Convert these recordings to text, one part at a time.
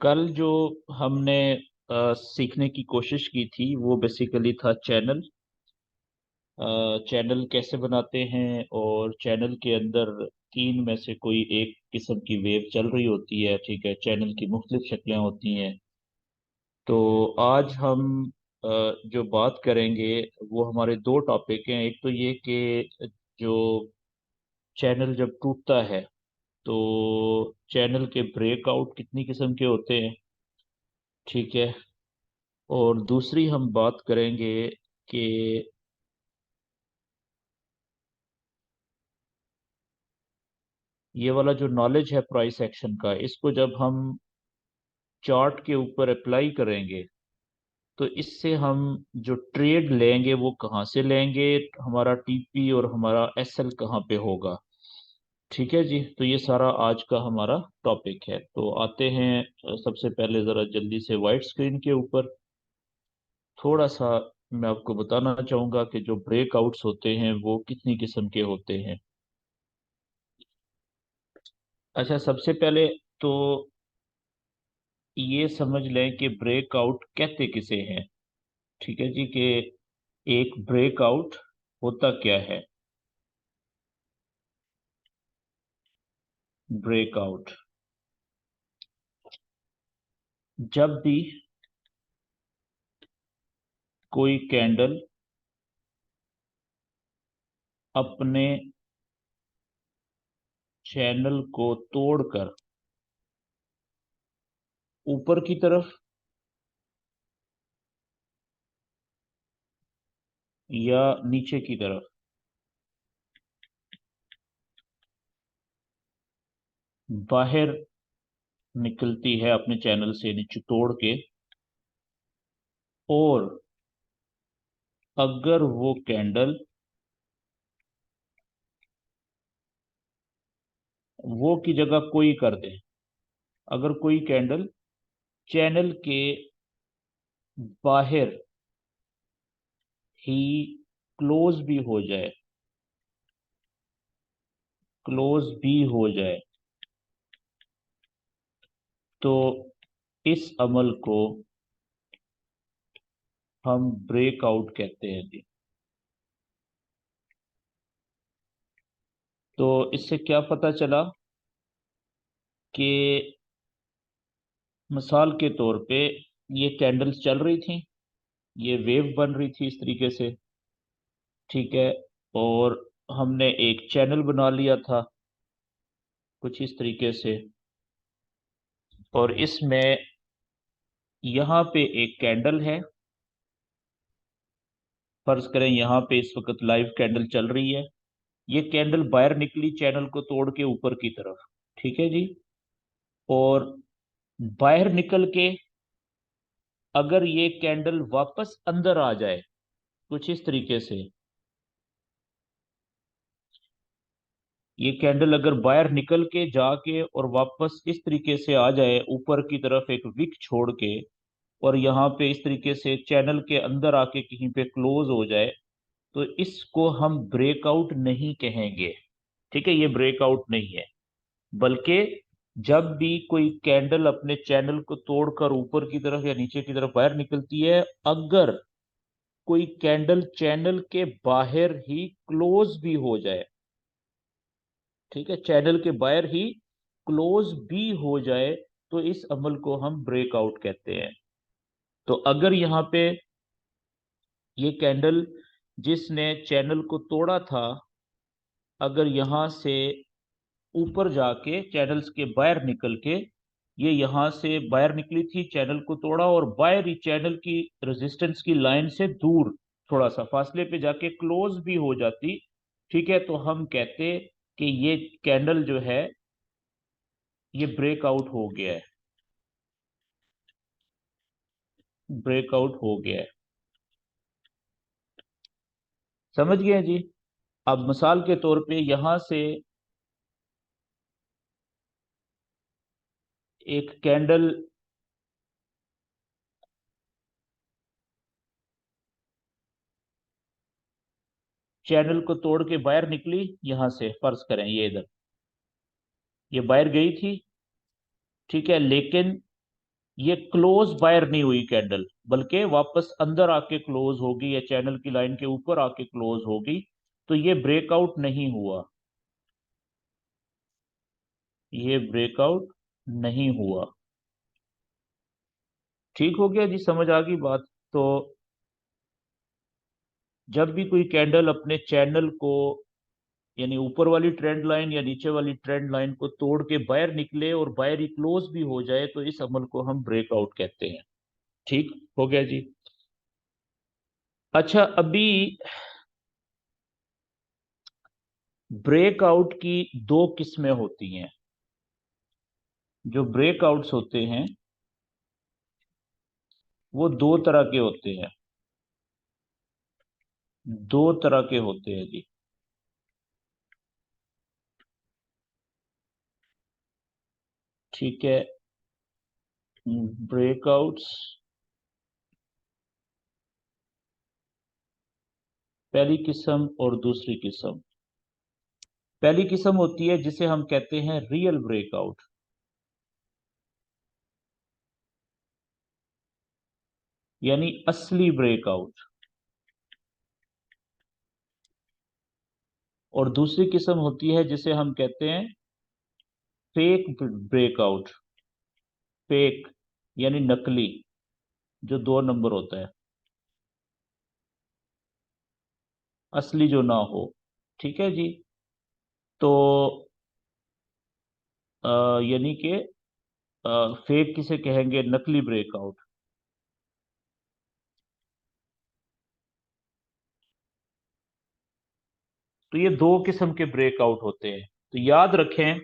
कल जो हमने सीखने की कोशिश की थी वो बेसिकली था चैनल। चैनल कैसे बनाते हैं, और चैनल के अंदर तीन में से कोई एक किस्म की वेव चल रही होती है। ठीक है, चैनल की मुख्तलिफ शक्लें होती हैं। तो आज हम जो बात करेंगे वो हमारे दो टॉपिक हैं। एक तो ये कि जो चैनल जब टूटता है तो चैनल के ब्रेकआउट कितनी किस्म के होते हैं। ठीक है। और दूसरी हम बात करेंगे कि ये वाला जो नॉलेज है प्राइस एक्शन का, इसको जब हम चार्ट के ऊपर अप्लाई करेंगे तो इससे हम जो ट्रेड लेंगे वो कहाँ से लेंगे, हमारा टीपी और हमारा एसएल कहाँ पे होगा। ठीक है जी, तो ये सारा आज का हमारा टॉपिक है। तो आते हैं सबसे पहले ज़रा जल्दी से वाइट स्क्रीन के ऊपर थोड़ा सा मैं आपको बताना चाहूँगा कि जो ब्रेकआउट्स होते हैं वो कितनी किस्म के होते हैं। अच्छा, सबसे पहले तो ये समझ लें कि ब्रेकआउट कहते किसे हैं। ठीक है जी, कि एक ब्रेकआउट होता क्या है। ब्रेकआउट जब भी कोई कैंडल अपने चैनल को तोड़कर ऊपर की तरफ या नीचे की तरफ बाहर निकलती है अपने चैनल से नीचे तोड़ के, और अगर वो कैंडल वो की जगह कोई कर दे, अगर कोई कैंडल चैनल के बाहर ही क्लोज भी हो जाए, क्लोज भी हो जाए, तो इस अमल को हम ब्रेकआउट कहते हैं जी। तो इससे क्या पता चला कि मिसाल के तौर पे ये कैंडल्स चल रही थी, ये वेव बन रही थी इस तरीके से। ठीक है। और हमने एक चैनल बना लिया था कुछ इस तरीके से, और इसमें यहाँ पे एक कैंडल है। फर्ज करें यहाँ पे इस वक्त लाइव कैंडल चल रही है। ये कैंडल बाहर निकली चैनल को तोड़ के ऊपर की तरफ। ठीक है जी। और बाहर निकल के अगर ये कैंडल वापस अंदर आ जाए कुछ इस तरीके से, ये कैंडल अगर बाहर निकल के जाके और वापस इस तरीके से आ जाए ऊपर की तरफ एक विक छोड़ के, और यहाँ पे इस तरीके से चैनल के अंदर आके कहीं पे क्लोज हो जाए, तो इसको हम ब्रेकआउट नहीं कहेंगे। ठीक है, ये ब्रेकआउट नहीं है। बल्कि जब भी कोई कैंडल अपने चैनल को तोड़कर ऊपर की तरफ या नीचे की तरफ बाहर निकलती है, अगर कोई कैंडल चैनल के बाहर ही क्लोज भी हो जाए, ठीक है, चैनल के बाहर ही क्लोज भी हो जाए, तो इस अमल को हम ब्रेकआउट कहते हैं। तो अगर यहाँ पे ये कैंडल जिसने चैनल को तोड़ा था, अगर यहाँ से ऊपर जाके चैनल्स के बाहर निकल के ये यहाँ से बाहर निकली थी, चैनल को तोड़ा और बाहर ही चैनल की रेजिस्टेंस की लाइन से दूर थोड़ा सा फासले पे जाके क्लोज भी हो जाती, ठीक है, तो हम कहते कि ये कैंडल जो है ये ब्रेकआउट हो गया है। ब्रेकआउट हो गया है। समझ गए जी। अब मिसाल के तौर पे यहां से एक कैंडल चैनल को तोड़ के बाहर निकली, यहां से फर्ज करें ये इधर ये बाहर गई थी। ठीक है, लेकिन ये क्लोज बायर नहीं हुई कैंडल, बल्कि वापस अंदर आके क्लोज होगी या चैनल की लाइन के ऊपर आके क्लोज होगी, तो ये ब्रेकआउट नहीं हुआ, ये ब्रेकआउट नहीं हुआ। ठीक हो गया जी, समझ आ गई बात। तो जब भी कोई कैंडल अपने चैनल को, यानी ऊपर वाली ट्रेंड लाइन या नीचे वाली ट्रेंड लाइन को तोड़ के बाहर निकले और बाहर ही क्लोज भी हो जाए, तो इस अमल को हम ब्रेकआउट कहते हैं। ठीक हो गया जी। अच्छा, अभी ब्रेकआउट की दो किस्में होती हैं। जो ब्रेकआउट्स होते हैं वो दो तरह के होते हैं, दो तरह के होते हैं जी। ठीक है, ब्रेकआउट्स, पहली किस्म और दूसरी किस्म। पहली किस्म होती है जिसे हम कहते हैं रियल ब्रेकआउट, यानी असली ब्रेकआउट। और दूसरी किस्म होती है जिसे हम कहते हैं फेक ब्रेकआउट, फेक यानी नकली, जो दो नंबर होता है, असली जो ना हो। ठीक है जी। तो यानी कि फेक किसे कहेंगे, नकली ब्रेकआउट। तो ये दो किस्म के ब्रेकआउट होते हैं, तो याद रखें।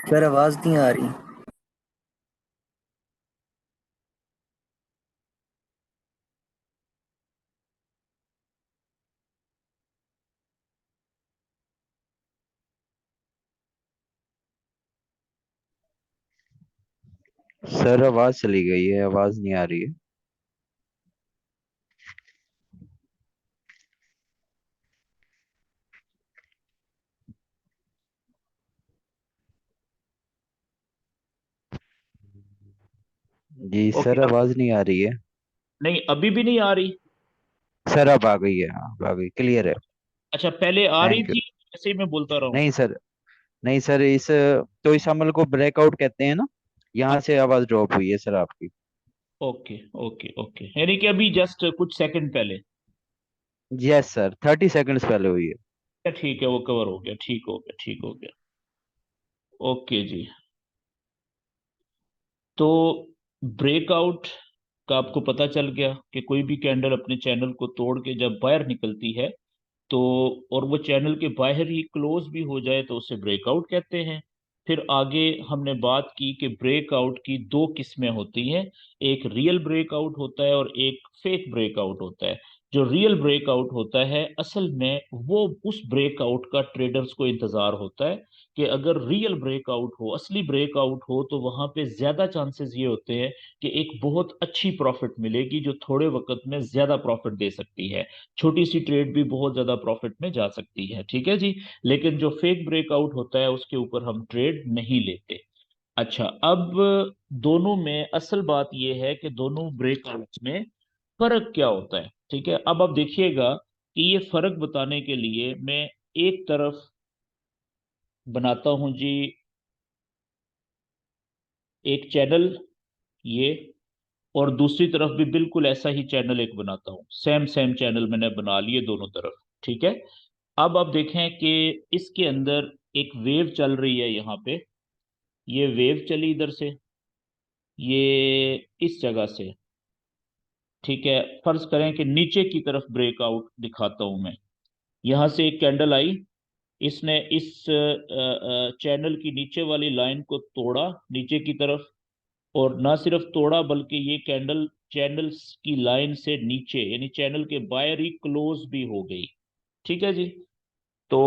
सर आवाज नहीं आ रही। सर आवाज चली गई है, आवाज नहीं आ रही है। जी ओके, सर अब आवाज नहीं आ रही है। नहीं, अभी भी नहीं आ रही। सर अब आ गई है, हाँ अब आ गई, क्लियर है। अच्छा, पहले आ रही थैंक यू। थी, ऐसे ही मैं बोलता रहा हूँ। नहीं सर, नहीं सर, इस अमल को ब्रेकआउट कहते हैं ना। हाँ, यहाँ से आवाज ड्रॉप हुई है सर आपकी। ओके ओके ओके, यानी कि अभी जस्ट कुछ सेकंड पहले। यस सर, 30 सेकंड्स पहले हुई है। ठीक है, वो कवर हो गया, ठीक हो गया, ठीक हो गया। ओके जी। तो ब्रेकआउट का आपको पता चल गया कि कोई भी कैंडल अपने चैनल को तोड़ के जब बाहर निकलती है, तो और वो चैनल के बाहर ही क्लोज भी हो जाए तो उसे ब्रेकआउट कहते हैं। फिर आगे हमने बात की कि ब्रेकआउट की दो किस्में होती हैं, एक रियल ब्रेकआउट होता है और एक फेक ब्रेकआउट होता है। जो रियल ब्रेकआउट होता है असल में वो उस ब्रेकआउट का ट्रेडर्स को इंतजार होता है कि अगर रियल ब्रेकआउट हो, असली ब्रेकआउट हो, तो वहां पे ज्यादा चांसेस ये होते हैं कि एक बहुत अच्छी प्रॉफिट मिलेगी जो थोड़े वक्त में ज्यादा प्रॉफिट दे सकती है। छोटी सी ट्रेड भी बहुत ज्यादा प्रॉफिट में जा सकती है, ठीक है जी। लेकिन जो फेक ब्रेकआउट होता है उसके ऊपर हम ट्रेड नहीं लेते। अच्छा, अब दोनों में असल बात यह है कि दोनों ब्रेकआउट्स में फर्क क्या होता है, ठीक है। अब आप देखिएगा कि ये फर्क बताने के लिए मैं एक तरफ बनाता हूं जी एक चैनल, ये, और दूसरी तरफ भी बिल्कुल ऐसा ही चैनल एक बनाता हूँ, सेम सेम चैनल मैंने बना लिए दोनों तरफ, ठीक है। अब आप देखें कि इसके अंदर एक वेव चल रही है यहाँ पे, ये वेव चली इधर से, ये इस जगह से, ठीक है। फर्ज करें कि नीचे की तरफ ब्रेकआउट दिखाता हूं मैं, यहां से एक कैंडल आई, इसने इस चैनल की नीचे वाली लाइन को तोड़ा नीचे की तरफ, और ना सिर्फ तोड़ा बल्कि ये कैंडल चैनल्स की लाइन से नीचे यानी चैनल के बाहर ही क्लोज भी हो गई, ठीक है जी। तो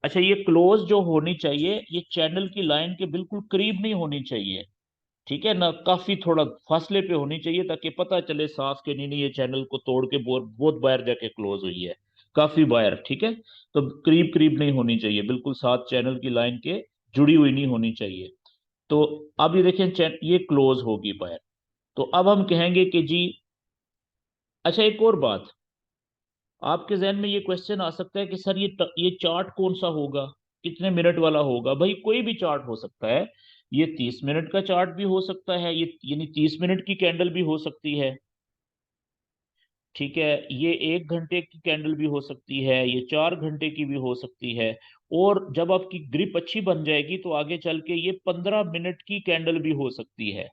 अच्छा, ये क्लोज जो होनी चाहिए ये चैनल की लाइन के बिल्कुल करीब नहीं होनी चाहिए, ठीक है ना, काफी थोड़ा फासले पे होनी चाहिए ताकि पता चले साफ के नहीं नहीं ये चैनल को तोड़ के बहुत बहुत बाहर जाके क्लोज हुई है, काफी बाहर, ठीक है। तो करीब करीब नहीं होनी चाहिए, बिल्कुल साथ चैनल की लाइन के जुड़ी हुई नहीं होनी चाहिए। तो अब ये देखें ये क्लोज होगी बाहर। तो अब हम कहेंगे कि जी, अच्छा एक और बात, आपके जहन में ये क्वेश्चन आ सकता है कि सर ये चार्ट कौन सा होगा, कितने मिनट वाला होगा। भाई कोई भी चार्ट हो सकता है, ये 30 मिनट का चार्ट भी हो सकता है, ये यानी 30 मिनट की कैंडल भी हो सकती है, ठीक है। ये 1 घंटे की कैंडल भी हो सकती है, ये 4 घंटे की भी हो सकती है, और जब आपकी ग्रिप अच्छी बन जाएगी तो आगे चल के ये 15 मिनट की कैंडल भी हो सकती है,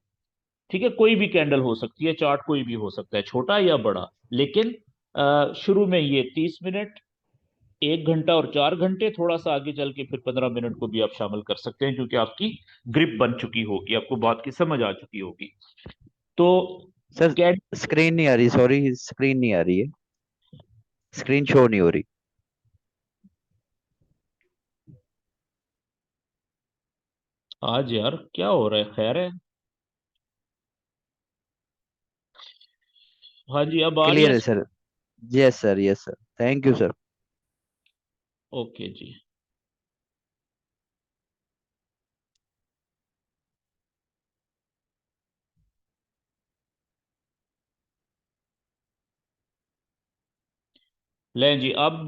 ठीक है। कोई भी कैंडल हो सकती है, चार्ट कोई भी हो सकता है, छोटा या बड़ा। लेकिन शुरू में ये 30 मिनट, 1 घंटा और 4 घंटे, थोड़ा सा आगे चल के फिर 15 मिनट को भी आप शामिल कर सकते हैं क्योंकि आपकी ग्रिप बन चुकी होगी, आपको बात की समझ आ चुकी होगी। तो सर कैंड स्क्रीन नहीं आ रही, सॉरी स्क्रीन नहीं आ रही है, स्क्रीन शो नहीं हो रही। आज यार क्या हो रहा है, खैर है। हाँ जी, अब आ रही क्लियर है। है sir. Yes sir, yes sir, thank you sir. Okay जी। लें जी, अब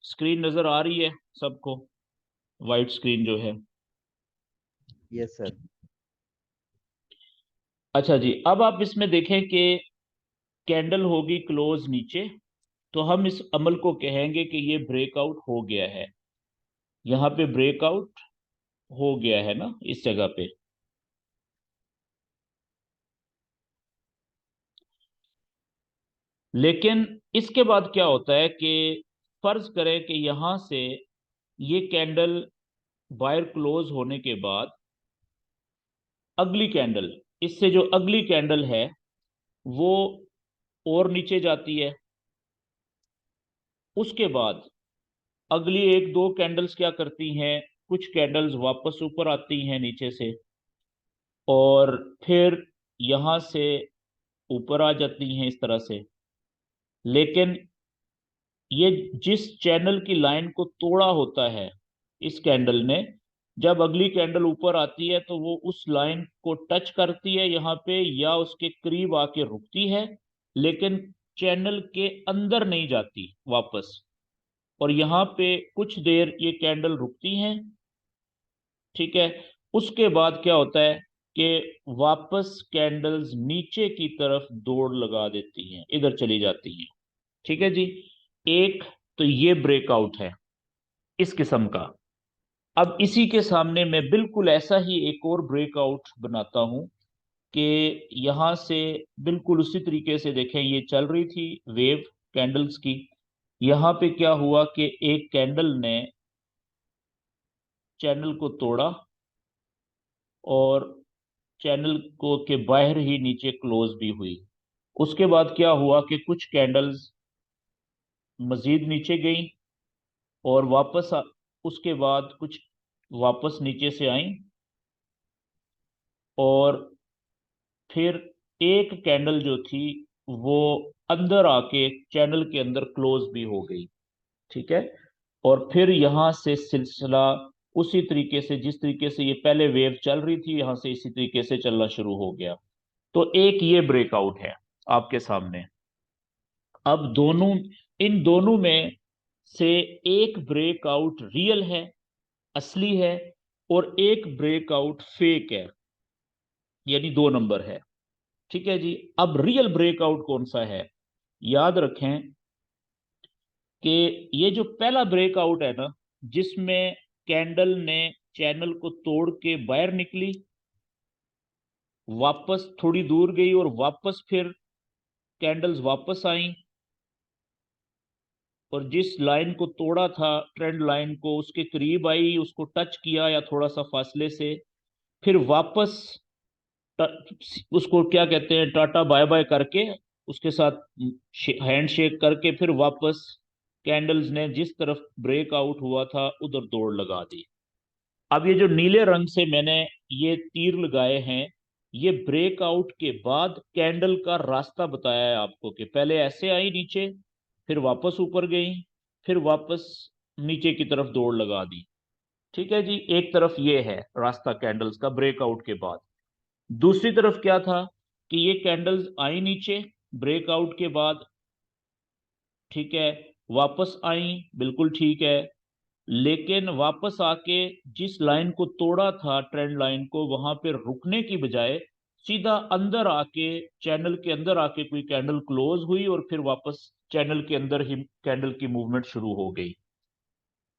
स्क्रीन नजर आ रही है सबको, वाइट स्क्रीन जो है। Yes sir. अच्छा जी, अब आप इसमें देखें कि कैंडल होगी क्लोज नीचे, तो हम इस अमल को कहेंगे कि ये ब्रेकआउट हो गया है, यहाँ पे ब्रेकआउट हो गया है ना इस जगह पे। लेकिन इसके बाद क्या होता है कि फर्ज करें कि यहां से ये कैंडल बायर क्लोज होने के बाद अगली कैंडल, इससे जो अगली कैंडल है वो और नीचे जाती है, उसके बाद अगली एक दो कैंडल्स क्या करती हैं, कुछ कैंडल्स वापस ऊपर आती हैं नीचे से, और फिर यहां से ऊपर आ जाती हैं इस तरह से। लेकिन ये जिस चैनल की लाइन को तोड़ा होता है इस कैंडल ने, जब अगली कैंडल ऊपर आती है तो वो उस लाइन को टच करती है यहाँ पे या उसके करीब आके रुकती है, लेकिन चैनल के अंदर नहीं जाती वापस। और यहाँ पे कुछ देर ये कैंडल रुकती हैं, ठीक है। उसके बाद क्या होता है कि वापस कैंडल्स नीचे की तरफ दौड़ लगा देती हैं, इधर चली जाती हैं, ठीक है जी। एक, तो ये ब्रेकआउट है इस किस्म का। अब इसी के सामने मैं बिल्कुल ऐसा ही एक और ब्रेकआउट बनाता हूं कि यहां से बिल्कुल उसी तरीके से देखें, ये चल रही थी वेव कैंडल्स की, यहां पे क्या हुआ कि एक कैंडल ने चैनल को तोड़ा, और चैनल को के बाहर ही नीचे क्लोज भी हुई। उसके बाद क्या हुआ कि कुछ कैंडल्स मजीद नीचे गई और उसके बाद कुछ वापस नीचे से आई, और फिर एक कैंडल जो थी वो अंदर आके चैनल के अंदर क्लोज भी हो गई। ठीक है। और फिर यहां से सिलसिला उसी तरीके से जिस तरीके से ये पहले वेव चल रही थी, यहां से इसी तरीके से चलना शुरू हो गया। तो एक ये ब्रेकआउट है आपके सामने। अब इन दोनों में से एक ब्रेकआउट रियल है, असली है, और एक ब्रेकआउट फेक है, यानी 2 नंबर है। ठीक है जी। अब रियल ब्रेकआउट कौन सा है? याद रखें कि ये जो पहला ब्रेकआउट है ना, जिसमें कैंडल ने चैनल को तोड़ के बाहर निकली, वापस थोड़ी दूर गई और वापस फिर कैंडल्स वापस आई, और जिस लाइन को तोड़ा था ट्रेंड लाइन को, उसके करीब आई, उसको टच किया या थोड़ा सा फासले से, फिर वापस उसको क्या कहते हैं, टाटा बाय बाय करके, उसके साथ हैंड शेक करके, फिर वापस कैंडल्स ने जिस तरफ ब्रेकआउट हुआ था उधर दौड़ लगा दी। अब ये जो नीले रंग से मैंने ये तीर लगाए हैं, ये ब्रेकआउट के बाद कैंडल का रास्ता बताया है आपको, कि पहले ऐसे आई नीचे, फिर वापस ऊपर गई, फिर वापस नीचे की तरफ दौड़ लगा दी। ठीक है जी। एक तरफ ये है रास्ता कैंडल्स का ब्रेकआउट के बाद। दूसरी तरफ क्या था कि ये कैंडल्स आई नीचे ब्रेकआउट के बाद, ठीक है, वापस आई, बिल्कुल ठीक है, लेकिन वापस आके जिस लाइन को तोड़ा था ट्रेंड लाइन को, वहां पे रुकने की बजाय सीधा अंदर आके, चैनल के अंदर आके कोई कैंडल क्लोज हुई, और फिर वापस चैनल के अंदर ही कैंडल की मूवमेंट शुरू हो गई।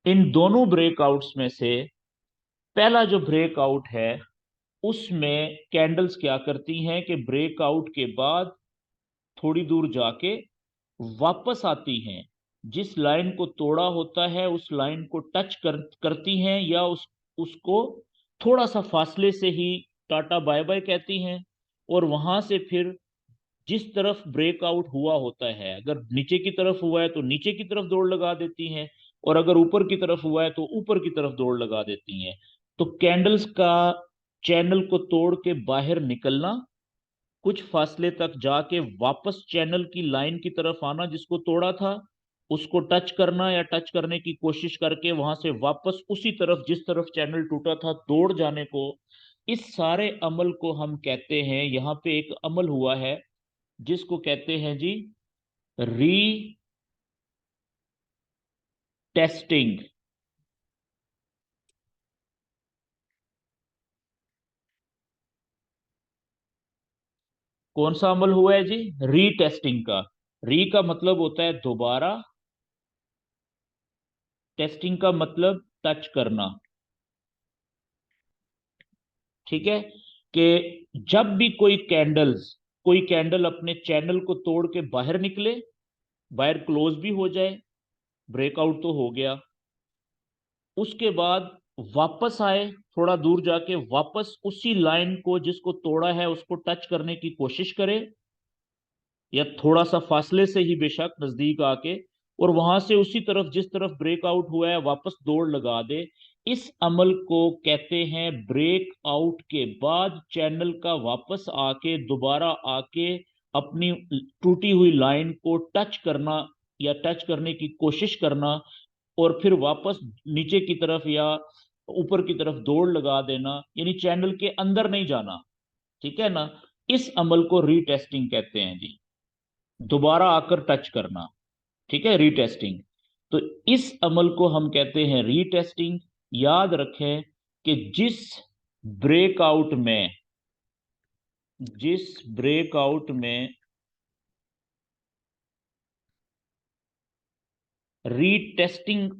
इन दोनों ब्रेकआउट्स में से पहला जो ब्रेकआउट है, उसमें कैंडल्स क्या करती हैं कि ब्रेकआउट के बाद थोड़ी दूर जाके वापस आती हैं, जिस लाइन को तोड़ा होता है उस लाइन को करती हैं, या उसको थोड़ा सा फासले से ही टाटा बाय बाय कहती हैं, और वहां से फिर जिस तरफ ब्रेकआउट हुआ होता है, अगर नीचे की तरफ हुआ है तो नीचे की तरफ दौड़ लगा देती हैं, और अगर ऊपर की तरफ हुआ है तो ऊपर की तरफ दौड़ लगा देती हैं। तो कैंडल्स का चैनल को तोड़ के बाहर निकलना, कुछ फासले तक जाके वापस चैनल की लाइन की तरफ आना जिसको तोड़ा था, उसको टच करना या टच करने की कोशिश करके वहां से वापस उसी तरफ जिस तरफ चैनल टूटा था दौड़ जाने को, इस सारे अमल को हम कहते हैं, यहाँ पे एक अमल हुआ है जिसको कहते हैं जी री टेस्टिंग। कौन सा अमल हुआ है जी? री टेस्टिंग का। री का मतलब होता है दोबारा, टेस्टिंग का मतलब टच करना। ठीक है। कि जब भी कोई कैंडल अपने चैनल को तोड़ के बाहर निकले, बाहर क्लोज भी हो जाए, ब्रेकआउट तो हो गया, उसके बाद वापस आए, थोड़ा दूर जाके वापस उसी लाइन को जिसको तोड़ा है उसको टच करने की कोशिश करे, या थोड़ा सा फासले से ही बेशक नजदीक आके, और वहां से उसी तरफ जिस तरफ ब्रेकआउट हुआ है वापस दौड़ लगा दे, इस अमल को कहते हैं ब्रेकआउट के बाद चैनल का वापस आके दोबारा आके अपनी टूटी हुई लाइन को टच करना या टच करने की कोशिश करना, और फिर वापस नीचे की तरफ या ऊपर की तरफ दौड़ लगा देना, यानी चैनल के अंदर नहीं जाना। ठीक है ना। इस अमल को रीटेस्टिंग कहते हैं जी, दोबारा आकर टच करना। ठीक है, रीटेस्टिंग। तो इस अमल को हम कहते हैं रीटेस्टिंग। याद रखें कि ब्रेकआउट में जिस ब्रेकआउट में रीटेस्टिंग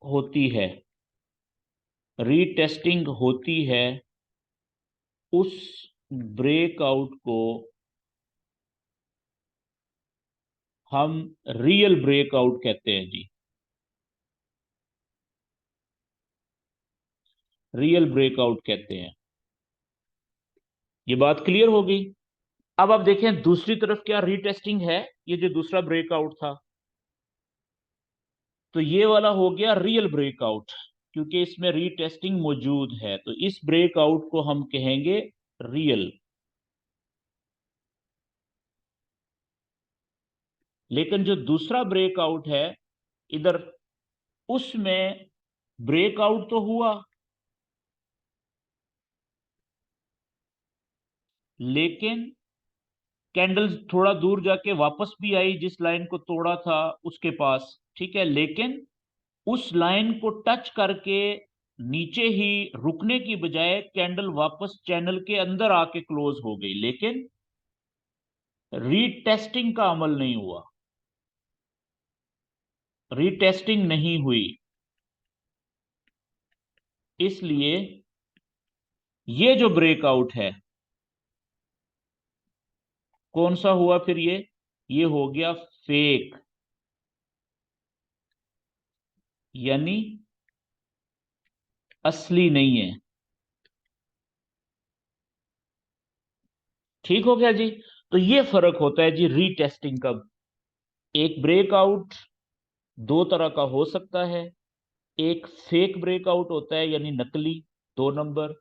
होती है, रीटेस्टिंग होती है, उस ब्रेकआउट को हम रियल ब्रेकआउट कहते हैं जी, रियल ब्रेकआउट कहते हैं। ये बात क्लियर हो गई। अब आप देखें दूसरी तरफ क्या रीटेस्टिंग है, ये जो दूसरा ब्रेकआउट था, तो ये वाला हो गया रियल ब्रेकआउट, क्योंकि इसमें रीटेस्टिंग मौजूद है, तो इस ब्रेकआउट को हम कहेंगे रियल। लेकिन जो दूसरा ब्रेकआउट है इधर, उसमें ब्रेकआउट तो हुआ, लेकिन कैंडल थोड़ा दूर जाके वापस भी आई जिस लाइन को तोड़ा था उसके पास, ठीक है, लेकिन उस लाइन को टच करके नीचे ही रुकने की बजाय कैंडल वापस चैनल के अंदर आके क्लोज हो गई, लेकिन रीटेस्टिंग का अमल नहीं हुआ, रीटेस्टिंग नहीं हुई। इसलिए ये जो ब्रेकआउट है कौन सा हुआ फिर, ये हो गया फेक, यानी असली नहीं है। ठीक हो गया जी। तो ये फर्क होता है जी रीटेस्टिंग का। एक ब्रेकआउट दो तरह का हो सकता है, एक फेक ब्रेकआउट होता है यानी नकली, 2 नंबर,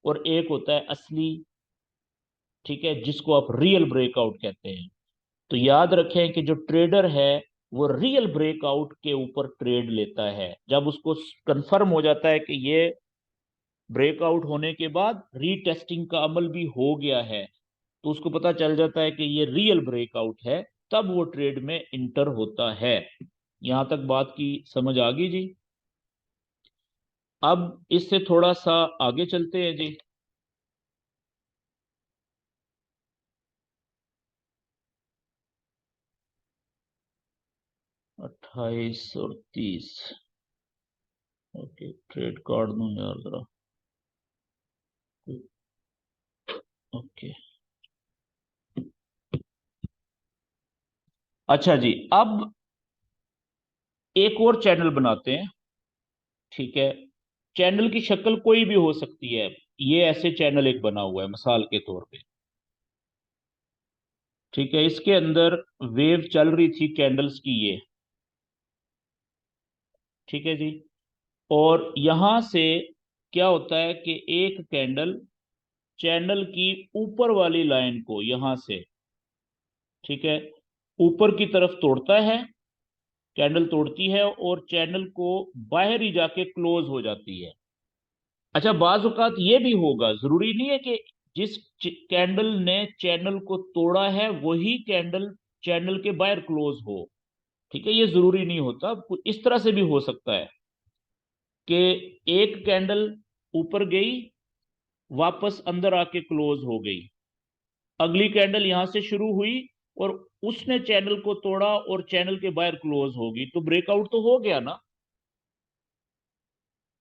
और एक होता है असली, ठीक है, जिसको आप रियल ब्रेकआउट कहते हैं। तो याद रखें कि जो ट्रेडर है वो रियल ब्रेकआउट के ऊपर ट्रेड लेता है। जब उसको कंफर्म हो जाता है कि ये ब्रेकआउट होने के बाद रीटेस्टिंग का अमल भी हो गया है, तो उसको पता चल जाता है कि ये रियल ब्रेकआउट है, तब वो ट्रेड में इंटर होता है। यहां तक बात की समझ आ गई जी। अब इससे थोड़ा सा आगे चलते हैं जी। 28 और 30। ओके, ट्रेड कार्ड दूं यार जरा। ओके, अच्छा जी, अब एक और चैनल बनाते हैं, ठीक है। चैनल की शक्ल कोई भी हो सकती है, ये ऐसे चैनल एक बना हुआ है मिसाल के तौर पे, ठीक है। इसके अंदर वेव चल रही थी कैंडल्स की, ये, ठीक है जी। और यहां से क्या होता है कि एक कैंडल चैनल की ऊपर वाली लाइन को यहां से, ठीक है, ऊपर की तरफ तोड़ता है, कैंडल तोड़ती है और चैनल को बाहर ही जाके क्लोज हो जाती है। अच्छा, बाज औकात ये भी होगा, जरूरी नहीं है कि जिस कैंडल ने चैनल को तोड़ा है वही कैंडल चैनल के बाहर क्लोज हो, ठीक है, ये जरूरी नहीं होता। इस तरह से भी हो सकता है कि एक कैंडल ऊपर गई, वापस अंदर आके क्लोज हो गई, अगली कैंडल यहां से शुरू हुई और उसने चैनल को तोड़ा और चैनल के बाहर क्लोज होगी, तो ब्रेकआउट तो हो गया ना,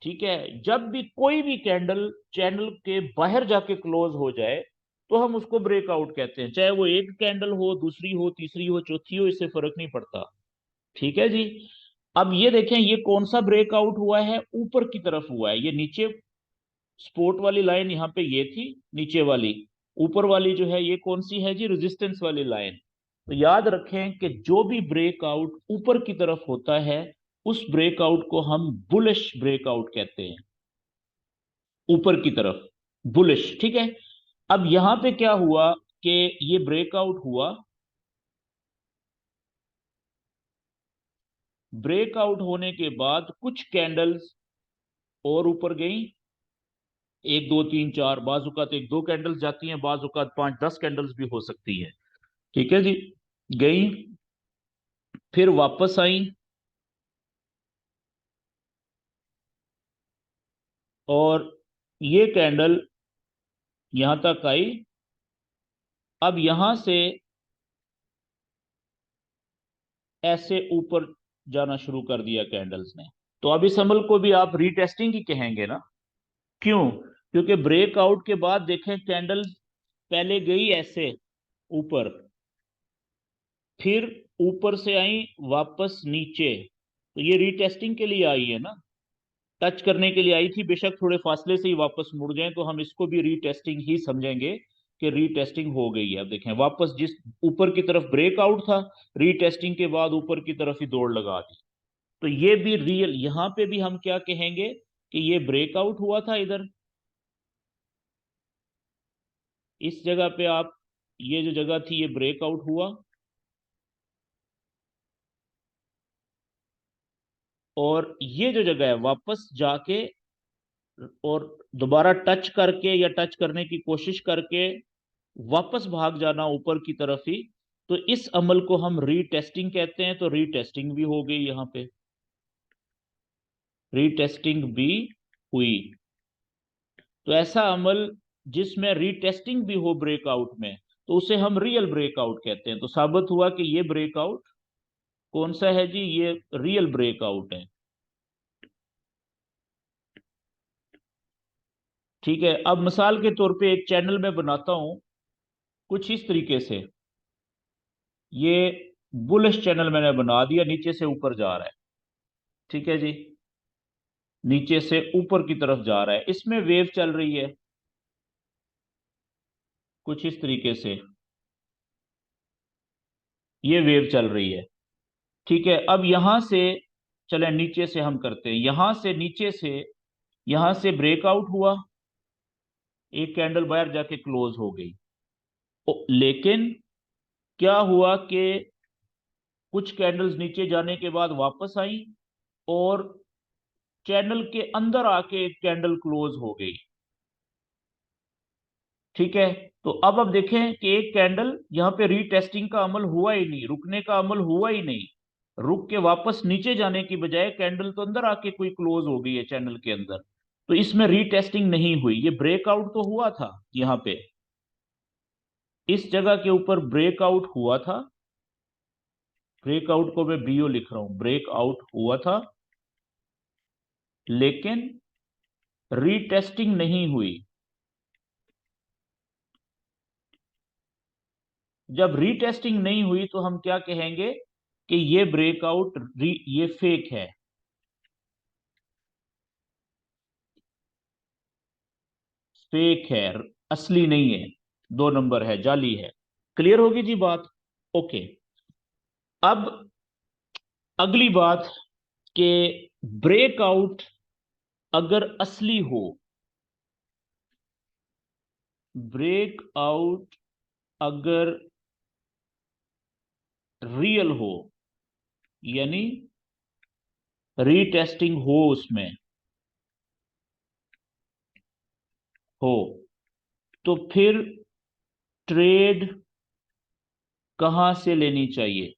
ठीक है। जब भी कोई भी कैंडल चैनल के बाहर जाके क्लोज हो जाए तो हम उसको ब्रेकआउट कहते हैं, चाहे वो एक कैंडल हो, दूसरी हो, तीसरी हो, चौथी हो, इससे फर्क नहीं पड़ता, ठीक है जी। अब ये देखें ये कौन सा ब्रेकआउट हुआ है, ऊपर की तरफ हुआ है। ये नीचे सपोर्ट वाली लाइन यहाँ पे ये थी नीचे वाली, ऊपर वाली जो है ये कौन सी है जी, रेजिस्टेंस वाली लाइन। तो याद रखें कि जो भी ब्रेकआउट ऊपर की तरफ होता है उस ब्रेकआउट को हम बुलिश ब्रेकआउट कहते हैं, ऊपर की तरफ बुलिश, ठीक है। अब यहां पे क्या हुआ कि ये ब्रेकआउट हुआ, ब्रेकआउट होने के बाद कुछ कैंडल्स और ऊपर गई, 1 2 3 4, बाजुकात 1 2 कैंडल्स जाती हैं, बाजुकात 5 10 कैंडल्स भी हो सकती है, ठीक है जी। गई, फिर वापस आई, और ये कैंडल यहां तक आई। अब यहां से ऐसे ऊपर जाना शुरू कर दिया कैंडल्स ने, तो अब इस अमल को भी आप रीटेस्टिंग ही कहेंगे ना। क्यों? क्योंकि ब्रेकआउट के बाद देखें कैंडल पहले गई ऐसे ऊपर, फिर ऊपर से आई वापस नीचे, तो ये रीटेस्टिंग के लिए आई है ना, टच करने के लिए आई थी, बेशक थोड़े फासले से ही वापस मुड़ जाए तो हम इसको भी रीटेस्टिंग ही समझेंगे कि रीटेस्टिंग हो गई है। अब देखें वापस जिस ऊपर की तरफ ब्रेकआउट था, रीटेस्टिंग के बाद ऊपर की तरफ ही दौड़ लगा दी। तो ये भी रियल, यहां पे भी हम क्या कहेंगे कि ये ब्रेकआउट हुआ था इधर, इस जगह पे आप, ये जो जगह थी ये ब्रेकआउट हुआ, और ये जो जगह है वापस जाके और दोबारा टच करके या टच करने की कोशिश करके वापस भाग जाना ऊपर की तरफ ही, तो इस अमल को हम रीटेस्टिंग कहते हैं। तो रीटेस्टिंग भी हो गई यहां पे, रीटेस्टिंग भी हुई। तो ऐसा अमल जिसमें रीटेस्टिंग भी हो ब्रेकआउट में, तो उसे हम रियल ब्रेकआउट कहते हैं। तो साबित हुआ कि ये ब्रेकआउट कौन सा है जी, ये रियल ब्रेकआउट है। ठीक है, अब मिसाल के तौर पे एक चैनल में बनाता हूं कुछ इस तरीके से, ये बुलिश चैनल मैंने बना दिया, नीचे से ऊपर जा रहा है। ठीक है जी, नीचे से ऊपर की तरफ जा रहा है, इसमें वेव चल रही है कुछ इस तरीके से, ये वेव चल रही है। ठीक है, अब यहां से चले नीचे से हम करते हैं, यहां से नीचे से, यहां से ब्रेकआउट हुआ, एक कैंडल बाहर जाके क्लोज हो गई। लेकिन क्या हुआ कि कुछ कैंडल्स नीचे जाने के बाद वापस आई और चैनल के अंदर आके एक कैंडल क्लोज हो गई। ठीक है, तो अब देखें कि एक कैंडल यहां पे रीटेस्टिंग का अमल हुआ ही नहीं, रुकने का अमल हुआ ही नहीं, रुक के वापस नीचे जाने की बजाय कैंडल तो अंदर आके कोई क्लोज हो गई है चैनल के अंदर। तो इसमें रीटेस्टिंग नहीं हुई, ये ब्रेकआउट तो हुआ था यहां पे, इस जगह के ऊपर ब्रेकआउट हुआ था। ब्रेकआउट को मैं बीओ लिख रहा हूं, ब्रेकआउट हुआ था, लेकिन रीटेस्टिंग नहीं हुई। जब रीटेस्टिंग नहीं हुई तो हम क्या कहेंगे कि ये ब्रेकआउट ये फेक है, फेक है, असली नहीं है, 2 नंबर है, जाली है। क्लियर होगी जी बात? ओके। अब अगली बात कि ब्रेकआउट अगर असली हो, ब्रेकआउट अगर रियल हो, यानी रीटेस्टिंग हो उसमें हो, तो फिर ट्रेड कहां से लेनी चाहिए?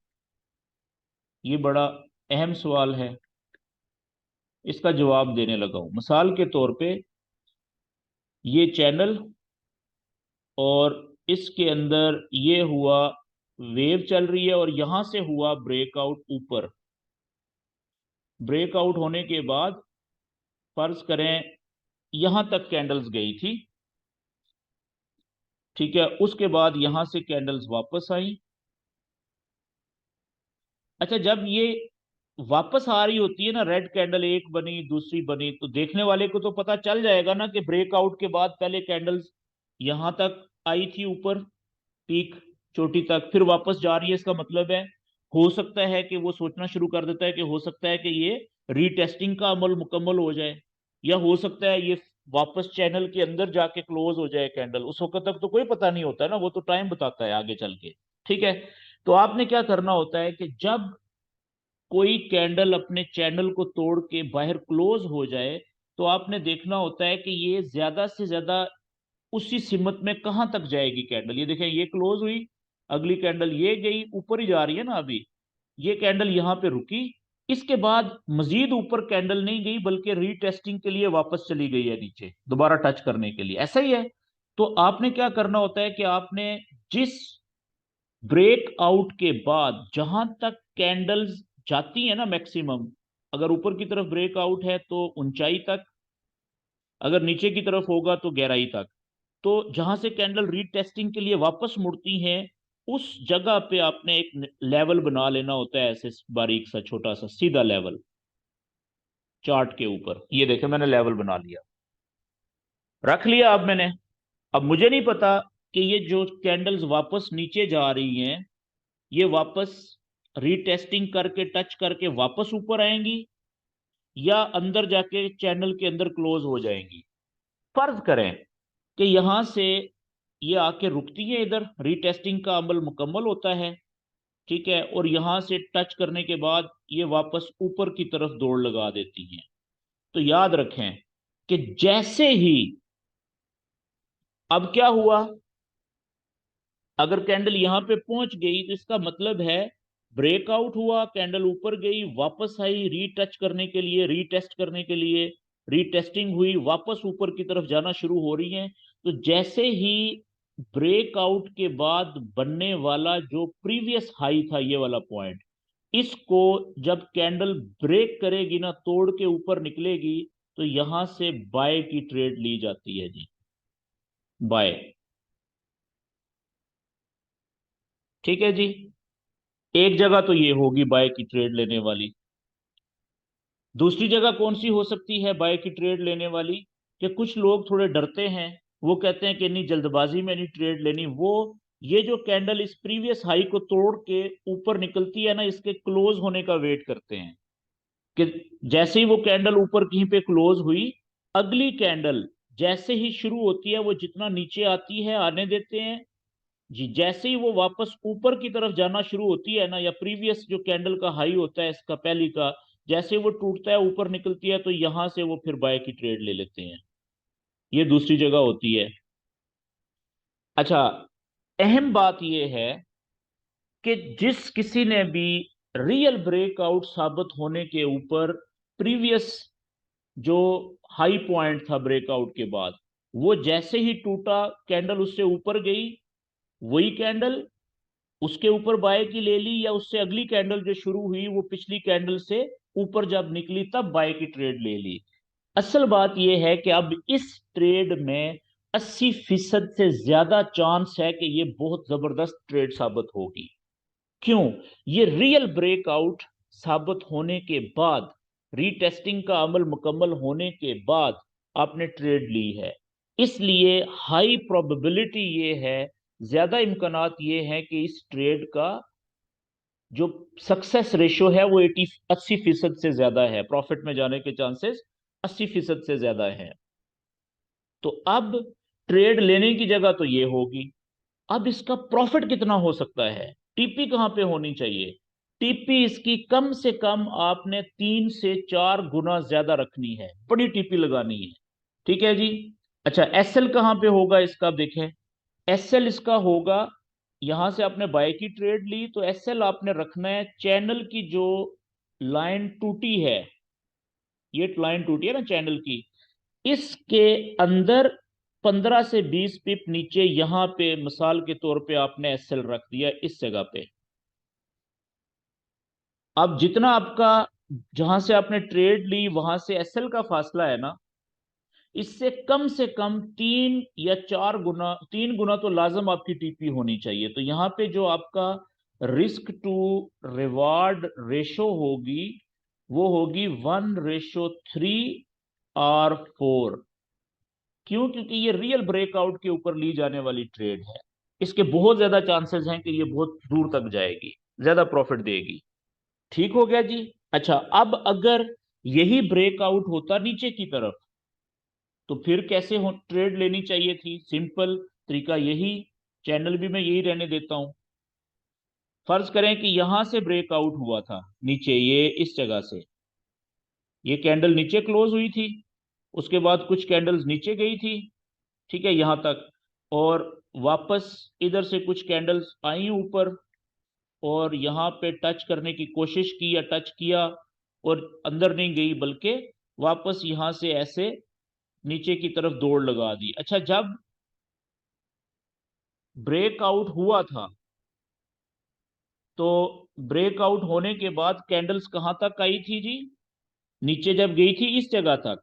ये बड़ा अहम सवाल है, इसका जवाब देने लगा हूं। मिसाल के तौर पे ये चैनल, और इसके अंदर ये हुआ, वेव चल रही है और यहां से हुआ ब्रेकआउट ऊपर। ब्रेकआउट होने के बाद फर्ज करें यहां तक कैंडल्स गई थी। ठीक है, उसके बाद यहां से कैंडल्स वापस आई। अच्छा, जब ये वापस आ रही होती है ना, रेड कैंडल एक बनी दूसरी बनी, तो देखने वाले को तो पता चल जाएगा ना कि ब्रेकआउट के बाद पहले कैंडल्स यहां तक आई थी ऊपर, पीक चोटी तक, फिर वापस जा रही है। इसका मतलब है, हो सकता है कि वो सोचना शुरू कर देता है कि हो सकता है कि ये रीटेस्टिंग का अमल मुकम्मल हो जाए, या हो सकता है ये वापस चैनल के अंदर जाके क्लोज हो जाए कैंडल। उस वक्त तक तो कोई पता नहीं होता है ना, वो तो टाइम बताता है आगे चल के। ठीक है, तो आपने क्या करना होता है कि जब कोई कैंडल अपने चैनल को तोड़ के बाहर क्लोज हो जाए, तो आपने देखना होता है कि ये ज्यादा से ज्यादा उसी सिमत में कहां तक जाएगी कैंडल। ये देखें, ये क्लोज हुई, अगली कैंडल ये गई, ऊपर ही जा रही है ना अभी, ये कैंडल यहां पे रुकी, इसके बाद मजीद ऊपर कैंडल नहीं गई बल्कि रीटेस्टिंग के लिए वापस चली गई है नीचे दोबारा टच करने के लिए। ऐसा ही है। तो आपने क्या करना होता है कि आपने जिस ब्रेकआउट के बाद जहां तक कैंडल्स जाती है ना मैक्सिमम, अगर ऊपर की तरफ ब्रेकआउट है तो ऊंचाई तक, अगर नीचे की तरफ होगा तो गहराई तक, तो जहां से कैंडल रीटेस्टिंग के लिए वापस मुड़ती हैं, उस जगह पे आपने एक लेवल बना लेना होता है, ऐसे बारीक सा छोटा सा सीधा लेवल चार्ट के ऊपर। ये देखे मैंने लेवल बना लिया, रख लिया। अब मैंने, अब मुझे नहीं पता कि ये जो कैंडल्स वापस नीचे जा रही हैं, ये वापस रीटेस्टिंग करके टच करके वापस ऊपर आएंगी या अंदर जाके चैनल के अंदर क्लोज हो जाएंगी। फर्ज करें कि यहां से ये आके रुकती है, इधर रीटेस्टिंग का अमल मुकम्मल होता है, ठीक है, और यहां से टच करने के बाद ये वापस ऊपर की तरफ दौड़ लगा देती हैं। तो याद रखें कि जैसे ही, अब क्या हुआ, अगर कैंडल यहां पे पहुंच गई तो इसका मतलब है ब्रेकआउट हुआ, कैंडल ऊपर गई, वापस आई रीटच करने के लिए, रीटेस्ट करने के लिए, रीटेस्टिंग हुई, वापस ऊपर की तरफ जाना शुरू हो रही है। तो जैसे ही ब्रेकआउट के बाद बनने वाला जो प्रीवियस हाई था, ये वाला पॉइंट, इसको जब कैंडल ब्रेक करेगी ना, तोड़ के ऊपर निकलेगी, तो यहां से बाय की ट्रेड ली जाती है जी, बाय। ठीक है जी, एक जगह तो ये होगी बाय की ट्रेड लेने वाली। दूसरी जगह कौन सी हो सकती है बाय की ट्रेड लेने वाली, कि कुछ लोग थोड़े डरते हैं, वो कहते हैं कि नहीं, जल्दबाजी में नहीं ट्रेड लेनी, वो ये जो कैंडल इस प्रीवियस हाई को तोड़ के ऊपर निकलती है ना, इसके क्लोज होने का वेट करते हैं, कि जैसे ही वो कैंडल ऊपर कहीं पे क्लोज हुई, अगली कैंडल जैसे ही शुरू होती है, वो जितना नीचे आती है आने देते हैं जी, जैसे ही वो वापस ऊपर की तरफ जाना शुरू होती है ना, या प्रीवियस जो कैंडल का हाई होता है इसका पहली का, जैसे ही वो टूटता है ऊपर निकलती है, तो यहां से वो फिर बाय की ट्रेड ले लेते हैं। ये दूसरी जगह होती है। अच्छा, अहम बात ये है कि जिस किसी ने भी रियल ब्रेकआउट साबित होने के ऊपर प्रीवियस जो हाई पॉइंट था ब्रेकआउट के बाद, वो जैसे ही टूटा, कैंडल उससे ऊपर गई, वही कैंडल उसके ऊपर बाय की ले ली, या उससे अगली कैंडल जो शुरू हुई वो पिछली कैंडल से ऊपर जब निकली तब बाय की ट्रेड ले ली। असल बात यह है कि अब इस ट्रेड में 80% से ज्यादा चांस है कि ये बहुत जबरदस्त ट्रेड साबित होगी। क्यों? ये रियल ब्रेकआउट साबित होने के बाद, रीटेस्टिंग का अमल मुकम्मल होने के बाद आपने ट्रेड ली है, इसलिए हाई प्रोबेबिलिटी ये है, ज्यादा इम्कानात ये है कि इस ट्रेड का जो सक्सेस रेशो है वो 80% से ज्यादा है, प्रॉफिट में जाने के चांसेस 80% से ज्यादा है। तो अब ट्रेड लेने की जगह तो ये होगी। अब इसका प्रॉफिट कितना हो सकता है, टीपी कहां पे होनी चाहिए? टीपी इसकी कम से कम आपने 3 से 4 गुना ज्यादा रखनी है, बड़ी टीपी लगानी है। ठीक है जी। अच्छा, एसएल कहां पे होगा इसका, आप देखें, एसएल इसका होगा, यहां से आपने बाय की ट्रेड ली तो एसएल आपने रखना है चैनल की जो लाइन टूटी है, ये लाइन टूटी है ना चैनल की, इसके अंदर 15 से 20 पिप नीचे, यहां पे मिसाल के तौर पे आपने एसएल रख दिया इस जगह पे। अब जितना आपका, जहां से आपने ट्रेड ली वहां से एसएल का फासला है ना, इससे कम से कम 3 या 4 गुना, 3 गुना तो लाजम आपकी टीपी होनी चाहिए। तो यहाँ पे जो आपका रिस्क टू रिवार्ड रेशो होगी, वो होगी 1:3 और 4। क्यों? क्योंकि ये रियल ब्रेकआउट के ऊपर ली जाने वाली ट्रेड है, इसके बहुत ज्यादा चांसेस हैं कि ये बहुत दूर तक जाएगी, ज्यादा प्रॉफिट देगी। ठीक हो गया जी। अच्छा, अब अगर यही ब्रेकआउट होता नीचे की तरफ, तो फिर कैसे हो ट्रेड लेनी चाहिए थी? सिंपल तरीका यही, चैनल भी मैं यही रहने देता हूं। फर्ज करें कि यहां से ब्रेकआउट हुआ था नीचे, ये इस जगह से, ये कैंडल नीचे क्लोज हुई थी, उसके बाद कुछ कैंडल्स नीचे गई थी, ठीक है, यहां तक, और वापस इधर से कुछ कैंडल्स आई ऊपर, और यहां पे टच करने की कोशिश की या टच किया, और अंदर नहीं गई, बल्कि वापस यहां से ऐसे नीचे की तरफ दौड़ लगा दी। अच्छा, जब ब्रेकआउट हुआ था, तो ब्रेकआउट होने के बाद कैंडल्स कहां तक आई थी जी? नीचे जब गई थी इस जगह तक।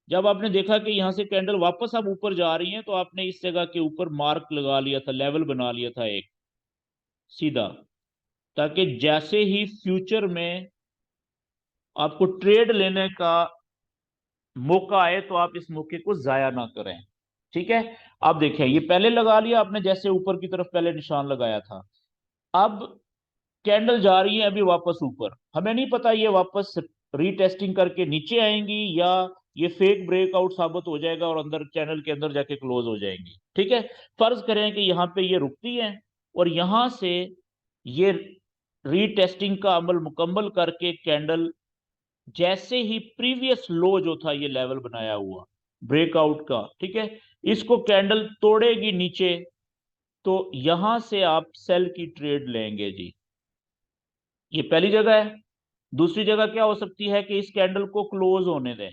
जब आपने देखा कि यहां से कैंडल वापस अब ऊपर जा रही है, तो आपने इस जगह के ऊपर मार्क लगा लिया था, लेवल बना लिया था एक सीधा, ताकि जैसे ही फ्यूचर में आपको ट्रेड लेने का मौका आए तो आप इस मौके को जाया ना करें। ठीक है। अब देखें, ये पहले लगा लिया आपने, जैसे ऊपर की तरफ पहले निशान लगाया था। अब कैंडल जा रही है अभी वापस ऊपर, हमें नहीं पता ये वापस रीटेस्टिंग करके नीचे आएंगी या ये फेक ब्रेकआउट साबित हो जाएगा और अंदर चैनल के अंदर जाके क्लोज हो जाएंगी। ठीक है। फर्ज करें कि यहाँ पे ये रुकती है और यहां से ये रीटेस्टिंग का अमल मुकम्मल करके कैंडल जैसे ही प्रीवियस लो जो था ये लेवल बनाया हुआ ब्रेकआउट का, ठीक है, इसको कैंडल तोड़ेगी नीचे, तो यहां से आप सेल की ट्रेड लेंगे जी। ये पहली जगह है। दूसरी जगह क्या हो सकती है कि इस कैंडल को क्लोज होने दें,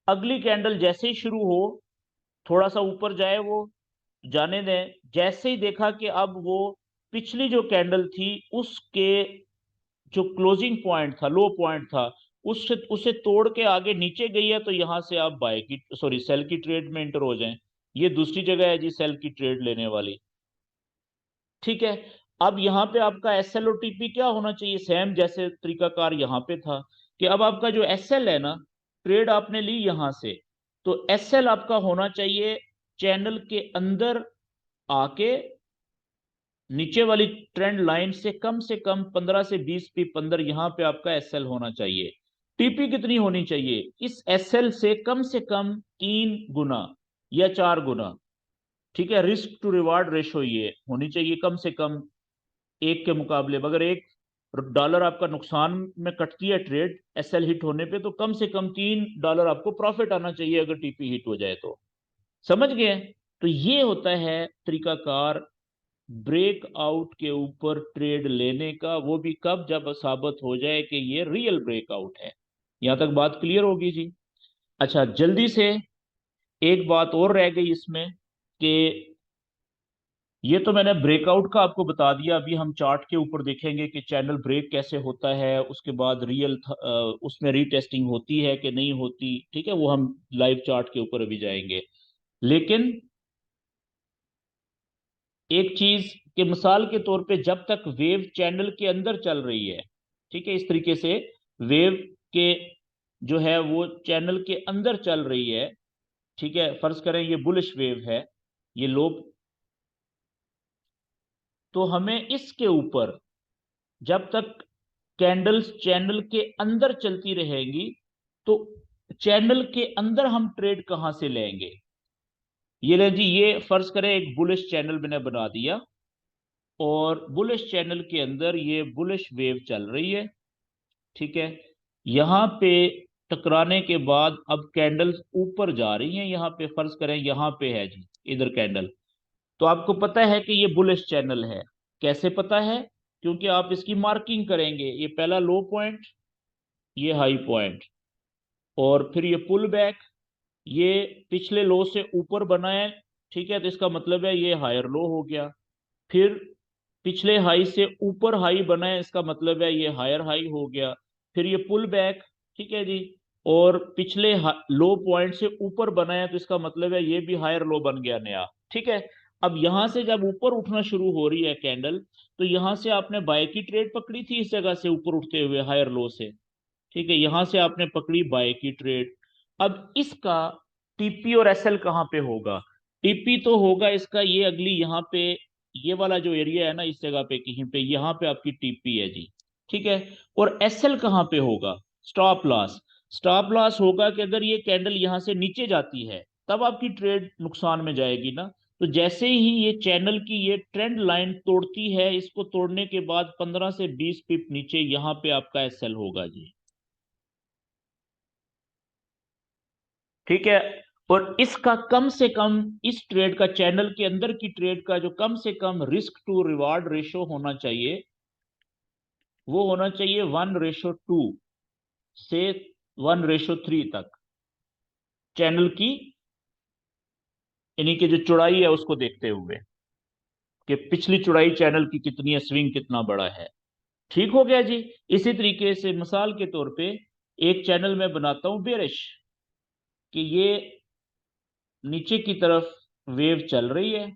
अगली कैंडल जैसे ही शुरू हो, थोड़ा सा ऊपर जाए वो, जाने दें। जैसे ही देखा कि अब वो पिछली जो कैंडल थी उसके जो क्लोजिंग पॉइंट था, लो पॉइंट था, उससे उसे तोड़ के आगे नीचे गई है, तो यहां से आप बाय की सॉरी सेल की ट्रेड में इंटर हो जाएं। ये दूसरी जगह है जी सेल की ट्रेड लेने वाली। ठीक है। अब यहाँ पे आपका एस एल और टीपी क्या होना चाहिए, सेम जैसे तरीकाकार यहाँ पे था कि अब आपका जो एस एल है ना, ट्रेड आपने ली यहां से, तो एस एल आपका होना चाहिए चैनल के अंदर आके नीचे वाली ट्रेंड लाइन से कम 15 से 20 पिप अंदर, यहां पे आपका एस एल होना चाहिए। टीपी कितनी होनी चाहिए, इस एस एल से कम 3 गुना या 4 गुना। ठीक है। रिस्क टू रिवार्ड रेशो ये होनी चाहिए कम से कम एक के मुकाबले। अगर $1 आपका नुकसान में कटती है ट्रेड एसएल हिट होने पे, तो कम से कम $3 आपको प्रॉफिट आना चाहिए अगर टीपी हिट हो जाए तो। समझ गए। तो ये होता है तरीकाकार ब्रेकआउट के ऊपर ट्रेड लेने का, वो भी कब, जब साबित हो जाए कि ये रियल ब्रेकआउट है। यहां तक बात क्लियर होगी जी। अच्छा, जल्दी से एक बात और रह गई इसमें कि ये तो मैंने ब्रेकआउट का आपको बता दिया। अभी हम चार्ट के ऊपर देखेंगे कि चैनल ब्रेक कैसे होता है, उसके बाद उसमें रीटेस्टिंग होती है कि नहीं होती। ठीक है, वो हम लाइव चार्ट के ऊपर अभी जाएंगे। लेकिन एक चीज के मिसाल के तौर पे, जब तक वेव चैनल के अंदर चल रही है, ठीक है, इस तरीके से वेव के जो है वो चैनल के अंदर चल रही है, ठीक है, फर्ज करें ये बुलिश वेव है, ये लो, तो हमें इसके ऊपर जब तक कैंडल्स चैनल के अंदर चलती रहेंगी, तो चैनल के अंदर हम ट्रेड कहां से लेंगे। ये ले जी, ये फर्ज करें एक बुलिश चैनल मैंने बना दिया और बुलिश चैनल के अंदर ये बुलिश वेव चल रही है। ठीक है। यहां पे टकराने के बाद अब कैंडल्स ऊपर जा रही हैं, यहां पे फर्ज करें यहां पे है जी इधर कैंडल, तो आपको पता है कि ये बुलिश चैनल है। कैसे पता है, क्योंकि आप इसकी मार्किंग करेंगे, ये पहला लो पॉइंट, ये हाई पॉइंट, और फिर ये पुल बैक, ये पिछले लो से ऊपर बना है। ठीक है, तो इसका मतलब है ये हायर लो हो गया। फिर पिछले हाई से ऊपर हाई बना है, इसका मतलब है ये हायर हाई हो गया। फिर ये पुल बैक, ठीक है जी, और पिछले लो पॉइंट से ऊपर बना है, तो इसका मतलब है ये भी हायर लो बन गया नया। ठीक है। अब यहां से जब ऊपर उठना शुरू हो रही है कैंडल, तो यहां से आपने बाय की ट्रेड पकड़ी थी इस जगह से ऊपर उठते हुए हायर लो से, ठीक है, यहां से आपने पकड़ी बाय की ट्रेड। अब इसका टीपी और एसएल कहां पे होगा। टीपी तो होगा इसका ये अगली यहाँ पे, ये वाला जो एरिया है ना, इस जगह पे कहीं पे, यहाँ पे आपकी टीपी है जी। ठीक है। और एसएल कहां पे होगा, स्टॉप लॉस। स्टॉप लॉस होगा कि अगर ये कैंडल यहां से नीचे जाती है, तब आपकी ट्रेड नुकसान में जाएगी ना। तो जैसे ही ये चैनल की ये ट्रेंड लाइन तोड़ती है, इसको तोड़ने के बाद 15 से 20 पिप नीचे यहाँ पे आपका एसएल होगा जी। ठीक है। और इसका कम से कम, इस ट्रेड का, चैनल के अंदर की ट्रेड का जो कम से कम रिस्क टू रिवार्ड रेशो होना चाहिए, वो होना चाहिए 1:2 से 1:3 तक, चैनल की, यानी कि जो चौड़ाई है उसको देखते हुए कि पिछली चौड़ाई चैनल की कितनी है, स्विंग कितना बड़ा है। ठीक हो गया जी। इसी तरीके से मिसाल के तौर पे एक चैनल में बनाता हूं बेरिश, कि ये नीचे की तरफ वेव चल रही है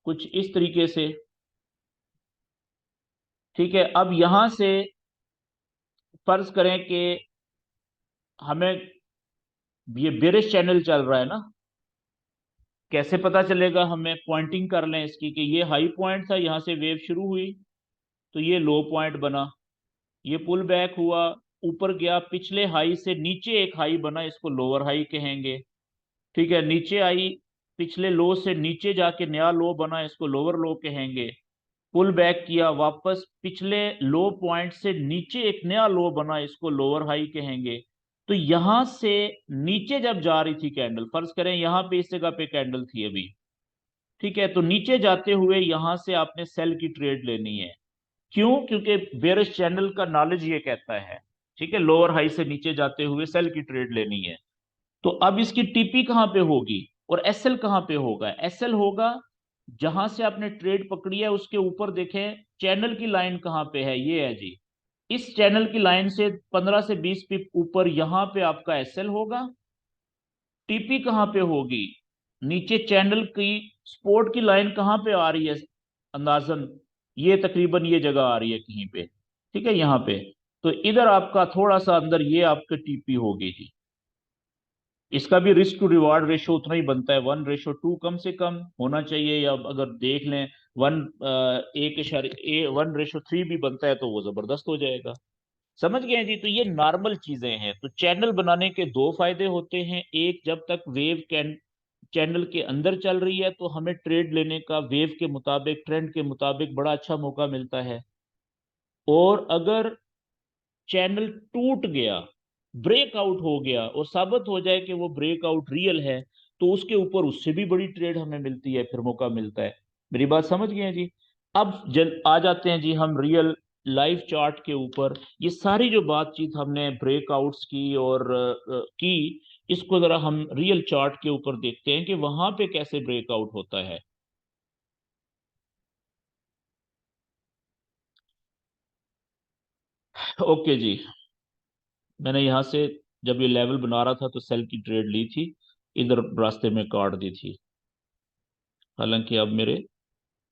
कुछ इस तरीके से। ठीक है। अब यहां से फर्ज करें कि हमें ये बेरिश चैनल चल रहा है ना। कैसे पता चलेगा हमें? पॉइंटिंग कर लें इसकी कि ये हाई पॉइंट था, यहां से वेव शुरू हुई, तो ये लो पॉइंट बना, ये पुल बैक हुआ, ऊपर गया, पिछले हाई से नीचे एक हाई बना, इसको लोअर हाई कहेंगे। ठीक है, नीचे आई, पिछले लो से नीचे जाके नया लो बना, इसको लोअर लो कहेंगे। पुल बैक किया, वापस पिछले लो पॉइंट से नीचे एक नया लो बना, इसको लोअर हाई कहेंगे। तो यहां से नीचे जब जा रही थी कैंडल, फर्ज करें यहां पे इस जगह पे कैंडल थी अभी, ठीक है, तो नीचे जाते हुए यहां से आपने सेल की ट्रेड लेनी है। क्यों? क्योंकि बेयरिश चैनल का नॉलेज ये कहता है, ठीक है, लोअर हाई से नीचे जाते हुए सेल की ट्रेड लेनी है। तो अब इसकी टीपी कहां पे होगी और एसएल कहां पे होगा? एसएल होगा जहां से आपने ट्रेड पकड़ी है उसके ऊपर देखें चैनल की लाइन कहां पे है, ये है जी। इस चैनल की लाइन से 15 से 20 पिप ऊपर यहां पे आपका एसएल होगा। टीपी कहां पे होगी? नीचे चैनल की सपोर्ट की लाइन कहां पे आ रही है अंदाजन? ये तकरीबन ये जगह आ रही है कहीं पे, ठीक है, यहाँ पे। तो इधर आपका थोड़ा सा अंदर ये आपके टीपी होगी जी। इसका भी रिस्क टू रिवार्ड रेशो उतना ही बनता है, 1:2 कम से कम होना चाहिए, या अगर देख लें वन एक इशारे 1:3 भी बनता है तो वो जबरदस्त हो जाएगा। समझ गए हैं जी? तो ये नॉर्मल चीजें हैं। तो चैनल बनाने के दो फायदे होते हैं। एक, जब तक वेव कैन चैनल के अंदर चल रही है तो हमें ट्रेड लेने का वेव के मुताबिक, ट्रेंड के मुताबिक बड़ा अच्छा मौका मिलता है। और अगर चैनल टूट गया, ब्रेकआउट हो गया और साबित हो जाए कि वो ब्रेकआउट रियल है, तो उसके ऊपर उससे भी बड़ी ट्रेड हमें मिलती है, फिर मौका मिलता है। मेरी बात समझ गए हैं जी? अब जल आ जाते हैं जी हम रियल लाइव चार्ट के ऊपर। ये सारी जो बातचीत हमने ब्रेकआउट्स की और की, इसको जरा हम रियल चार्ट के ऊपर देखते हैं कि वहां पे कैसे ब्रेकआउट होता है। ओके जी, मैंने यहाँ से जब ये लेवल बना रहा था तो सेल की ट्रेड ली थी, इधर रास्ते में काट दी थी। हालांकि अब मेरे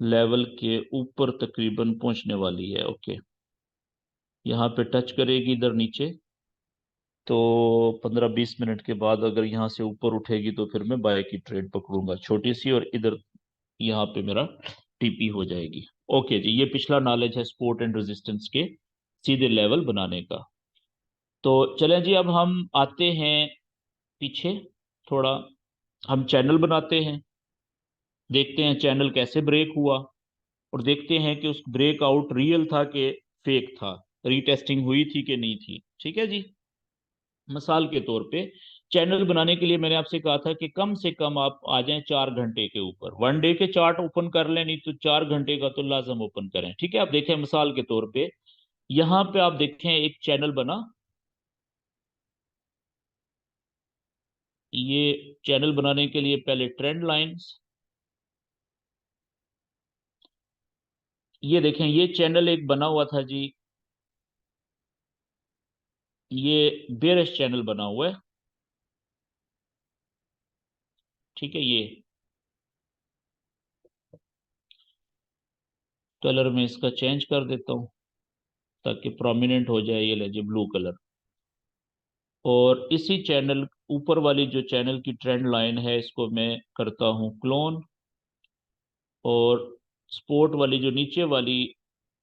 लेवल के ऊपर तकरीबन पहुंचने वाली है। ओके, यहाँ पे टच करेगी इधर नीचे, तो 15-20 मिनट के बाद अगर यहाँ से ऊपर उठेगी तो फिर मैं बाय की ट्रेड पकड़ूंगा छोटी सी, और इधर यहाँ पे मेरा टीपी हो जाएगी। ओके जी, ये पिछला नॉलेज है सपोर्ट एंड रेजिस्टेंस के सीधे लेवल बनाने का। तो चलें जी, अब हम आते हैं पीछे थोड़ा, हम चैनल बनाते हैं, देखते हैं चैनल कैसे ब्रेक हुआ, और देखते हैं कि उस ब्रेकआउट रियल था कि फेक था, रीटेस्टिंग हुई थी कि नहीं थी। ठीक है जी। मिसाल के तौर पे चैनल बनाने के लिए मैंने आपसे कहा था कि कम से कम आप आ जाएं 4 घंटे के ऊपर, 1 डे के चार्ट ओपन कर लें, नहीं तो 4 घंटे का तो लाजम ओपन करें। ठीक है, आप देखें मिसाल के तौर पे यहाँ पे आप देखें एक चैनल बना, ये चैनल बनाने के लिए पहले ट्रेंड लाइंस, ये देखें ये चैनल एक बना हुआ था जी, ये बेयरिश चैनल बना हुआ है। ठीक है, ये कलर में इसका चेंज कर देता हूँ ताकि प्रोमिनेंट हो जाए, ये लीजिए ब्लू कलर। और इसी चैनल ऊपर वाली जो चैनल की ट्रेंड लाइन है इसको मैं करता हूँ क्लोन, और स्पोर्ट वाली जो नीचे वाली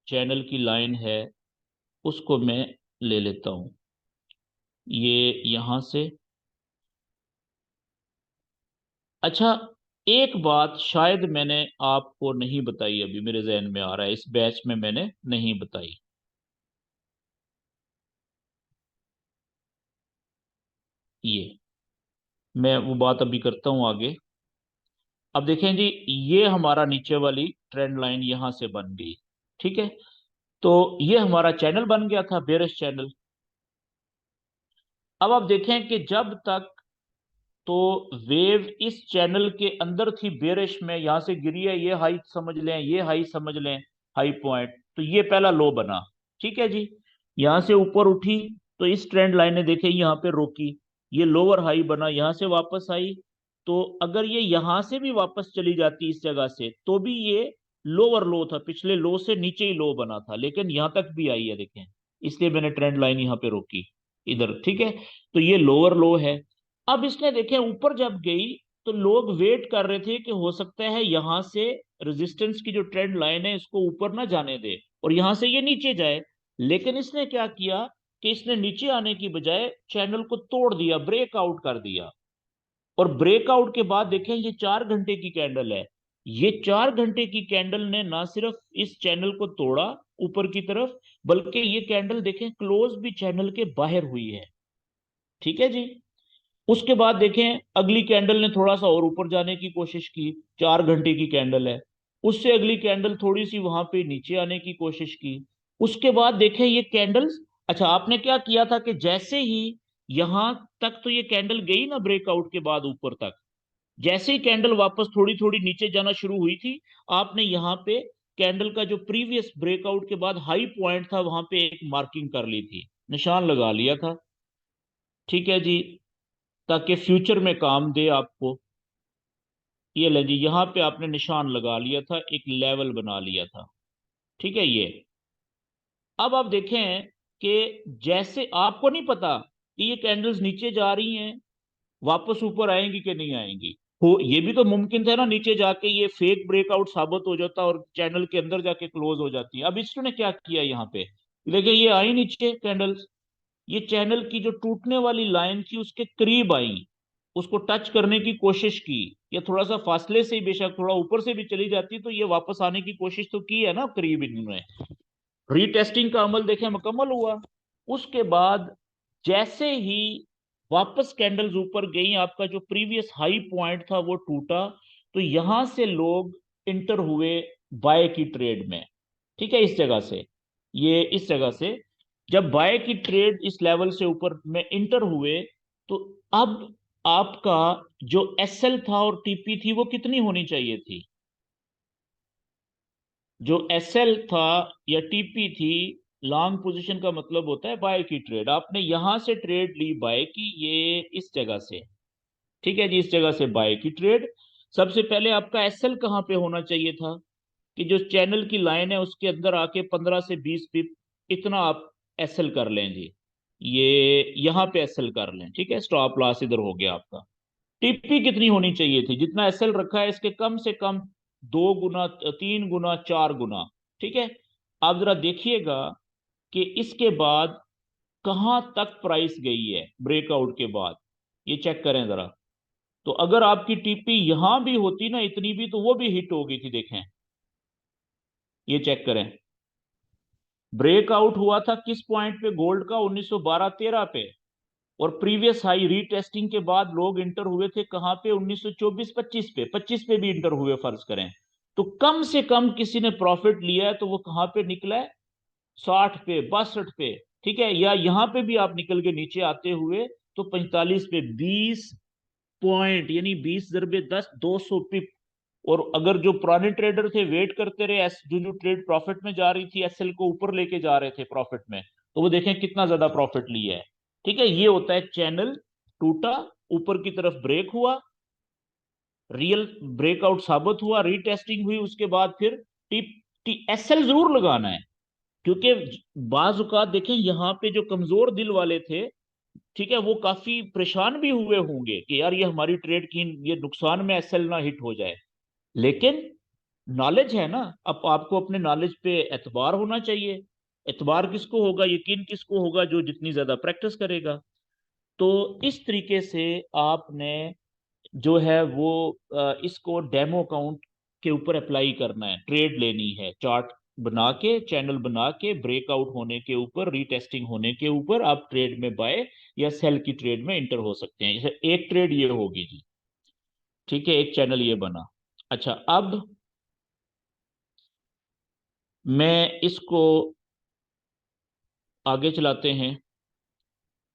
चैनल की लाइन है उसको मैं ले लेता हूँ ये यहां से। अच्छा, एक बात शायद मैंने आपको नहीं बताई, अभी मेरे जहन में आ रहा है, इस बैच में मैंने नहीं बताई। ये मैं वो बात अभी करता हूँ आगे। अब देखें जी, ये हमारा नीचे वाली ट्रेंड लाइन यहां से बन गई। ठीक है, तो ये हमारा चैनल बन गया था, बेयरिश चैनल। अब आप देखें कि जब तक तो वेव इस चैनल के अंदर थी, बेयरिश में, यहां से गिरी है, ये हाई समझ लें, ये हाई समझ लें, हाई पॉइंट, तो ये पहला लो बना। ठीक है जी, यहां से ऊपर उठी तो इस ट्रेंड लाइन ने देखे यहाँ पे रोकी, ये लोअर हाई बना, यहां से वापस आई। तो अगर ये यहां से भी वापस चली जाती इस जगह से तो भी ये लोअर लो था, पिछले लो से नीचे ही लो बना था, लेकिन यहां तक भी आई है देखें, इसलिए मैंने ट्रेंड लाइन यहाँ पे रोकी इधर। ठीक है, तो ये लोअर लो है। अब इसने देखे ऊपर जब गई तो लोग वेट कर रहे थे कि हो सकता है यहां से रेजिस्टेंस की जो ट्रेंड लाइन है इसको ऊपर ना जाने दे और यहां से ये नीचे जाए। लेकिन इसने क्या किया कि इसने नीचे आने की बजाय चैनल को तोड़ दिया, ब्रेकआउट कर दिया। और ब्रेकआउट के बाद देखें ये 4 घंटे की कैंडल है। ये 4 घंटे की कैंडल ने ना सिर्फ इस चैनल को तोड़ा ऊपर की तरफ, बल्कि ये कैंडल देखें क्लोज भी चैनल के बाहर हुई है। ठीक है जी। उसके बाद देखें अगली कैंडल ने थोड़ा सा और ऊपर जाने की कोशिश की, 4 घंटे की कैंडल है। उससे अगली कैंडल थोड़ी सी वहां पे नीचे आने की कोशिश की। उसके बाद देखें ये कैंडल्स, अच्छा आपने क्या किया था कि जैसे ही यहां तक तो ये कैंडल गई ना ब्रेकआउट के बाद ऊपर तक, जैसे ही कैंडल वापस थोड़ी थोड़ी नीचे जाना शुरू हुई थी, आपने यहाँ पे कैंडल का जो प्रीवियस ब्रेकआउट के बाद हाई पॉइंट था वहां पे एक मार्किंग कर ली थी, निशान लगा लिया था। ठीक है जी, ताकि फ्यूचर में काम दे आपको। ये ले जी, यहाँ पे आपने निशान लगा लिया था, एक लेवल बना लिया था। ठीक है ये। अब आप देखें कि जैसे आपको नहीं पता कि ये कैंडल्स नीचे जा रही हैं, वापस ऊपर आएंगी कि नहीं आएंगी। हो ये भी तो मुमकिन था ना नीचे जाके ये फेक ब्रेकआउट साबित हो जाता और चैनल के अंदर जाके क्लोज हो जाती है। अब इसने क्या किया यहाँ पे, देखिए ये आई नीचे कैंडल्स, ये चैनल की जो टूटने वाली लाइन थी उसके करीब आई, उसको टच करने की कोशिश की। या थोड़ा सा फासले से ही बेशक थोड़ा ऊपर से भी चली जाती तो ये वापस आने की कोशिश तो की है ना करीब इन्होंने। रीटेस्टिंग का अमल देखें मुकम्मल हुआ। उसके बाद जैसे ही वापस कैंडल्स ऊपर गई, आपका जो प्रीवियस हाई पॉइंट था वो टूटा, तो यहां से लोग इंटर हुए बाय की ट्रेड में। ठीक है, इस जगह से, ये इस जगह से जब बाय की ट्रेड इस लेवल से ऊपर में इंटर हुए, तो अब आपका जो एसएल था और टीपी थी वो कितनी होनी चाहिए थी। जो एसएल था या टीपी थी, लॉन्ग पोजीशन का मतलब होता है बाय की ट्रेड, आपने यहां से ट्रेड ली बाय की, ये इस जगह से। ठीक है जी, इस जगह से बाय की ट्रेड। सबसे पहले आपका एसएल कहां पे होना चाहिए था कि जो चैनल की लाइन है उसके अंदर आके 15 से 20 पिप इतना आप एसएल कर लें जी। ये यहां पे एसएल कर लें। ठीक है, स्टॉप लॉस इधर हो गया आपका। टीपी कितनी होनी चाहिए थी, जितना एसएल रखा है इसके कम से कम 2 गुना, 3 गुना, 4 गुना। ठीक है। आप जरा देखिएगा कि इसके बाद कहां तक प्राइस गई है ब्रेकआउट के बाद, ये चेक करें जरा। तो अगर आपकी टीपी यहां भी होती ना इतनी भी, तो वो भी हिट हो गई थी, देखें ये चेक करें। ब्रेकआउट हुआ था किस पॉइंट पे, गोल्ड का 1912-13 पे। और प्रीवियस हाई रीटेस्टिंग के बाद लोग इंटर हुए थे कहां पे, 1924-25 पे, 25 पे भी इंटर हुए फर्ज करें। तो कम से कम किसी ने प्रॉफिट लिया है तो वो कहां पे निकला है, 60 पे, 62 पे। ठीक है, या यहां पे भी आप निकल के नीचे आते हुए तो 45 पे, 20 पॉइंट यानी 20 × 10, 200 पिप। और अगर जो पुराने ट्रेडर थे वेट करते रहे, जो जो ट्रेड प्रॉफिट में जा रही थी एसएल को ऊपर लेके जा रहे थे प्रॉफिट में, तो वो देखें कितना ज्यादा प्रॉफिट लिया है। ठीक है, ये होता है चैनल टूटा, ऊपर की तरफ ब्रेक हुआ, रियल ब्रेकआउट साबित हुआ, रीटेस्टिंग हुई, उसके बाद फिर टी टी एसएल जरूर लगाना है। क्योंकि बाज औकात देखें यहाँ पे जो कमजोर दिल वाले थे, ठीक है, वो काफी परेशान भी हुए होंगे कि यार ये हमारी ट्रेड की ये नुकसान में एसएल ना हिट हो जाए। लेकिन नॉलेज है ना, अब आपको अपने नॉलेज पे एतबार होना चाहिए। एतबार किसको होगा, यकीन किसको होगा, जो जितनी ज्यादा प्रैक्टिस करेगा। तो इस तरीके से आपने जो है वो इसको डेमो अकाउंट के ऊपर अप्लाई करना है। ट्रेड लेनी है चार्ट बना के, चैनल बना के, ब्रेकआउट होने के ऊपर, रीटेस्टिंग होने के ऊपर आप ट्रेड में बाय या सेल की ट्रेड में इंटर हो सकते हैं। जैसे एक ट्रेड ये होगी जी। ठीक है, एक चैनल ये बना। अच्छा, अब मैं इसको आगे चलाते हैं।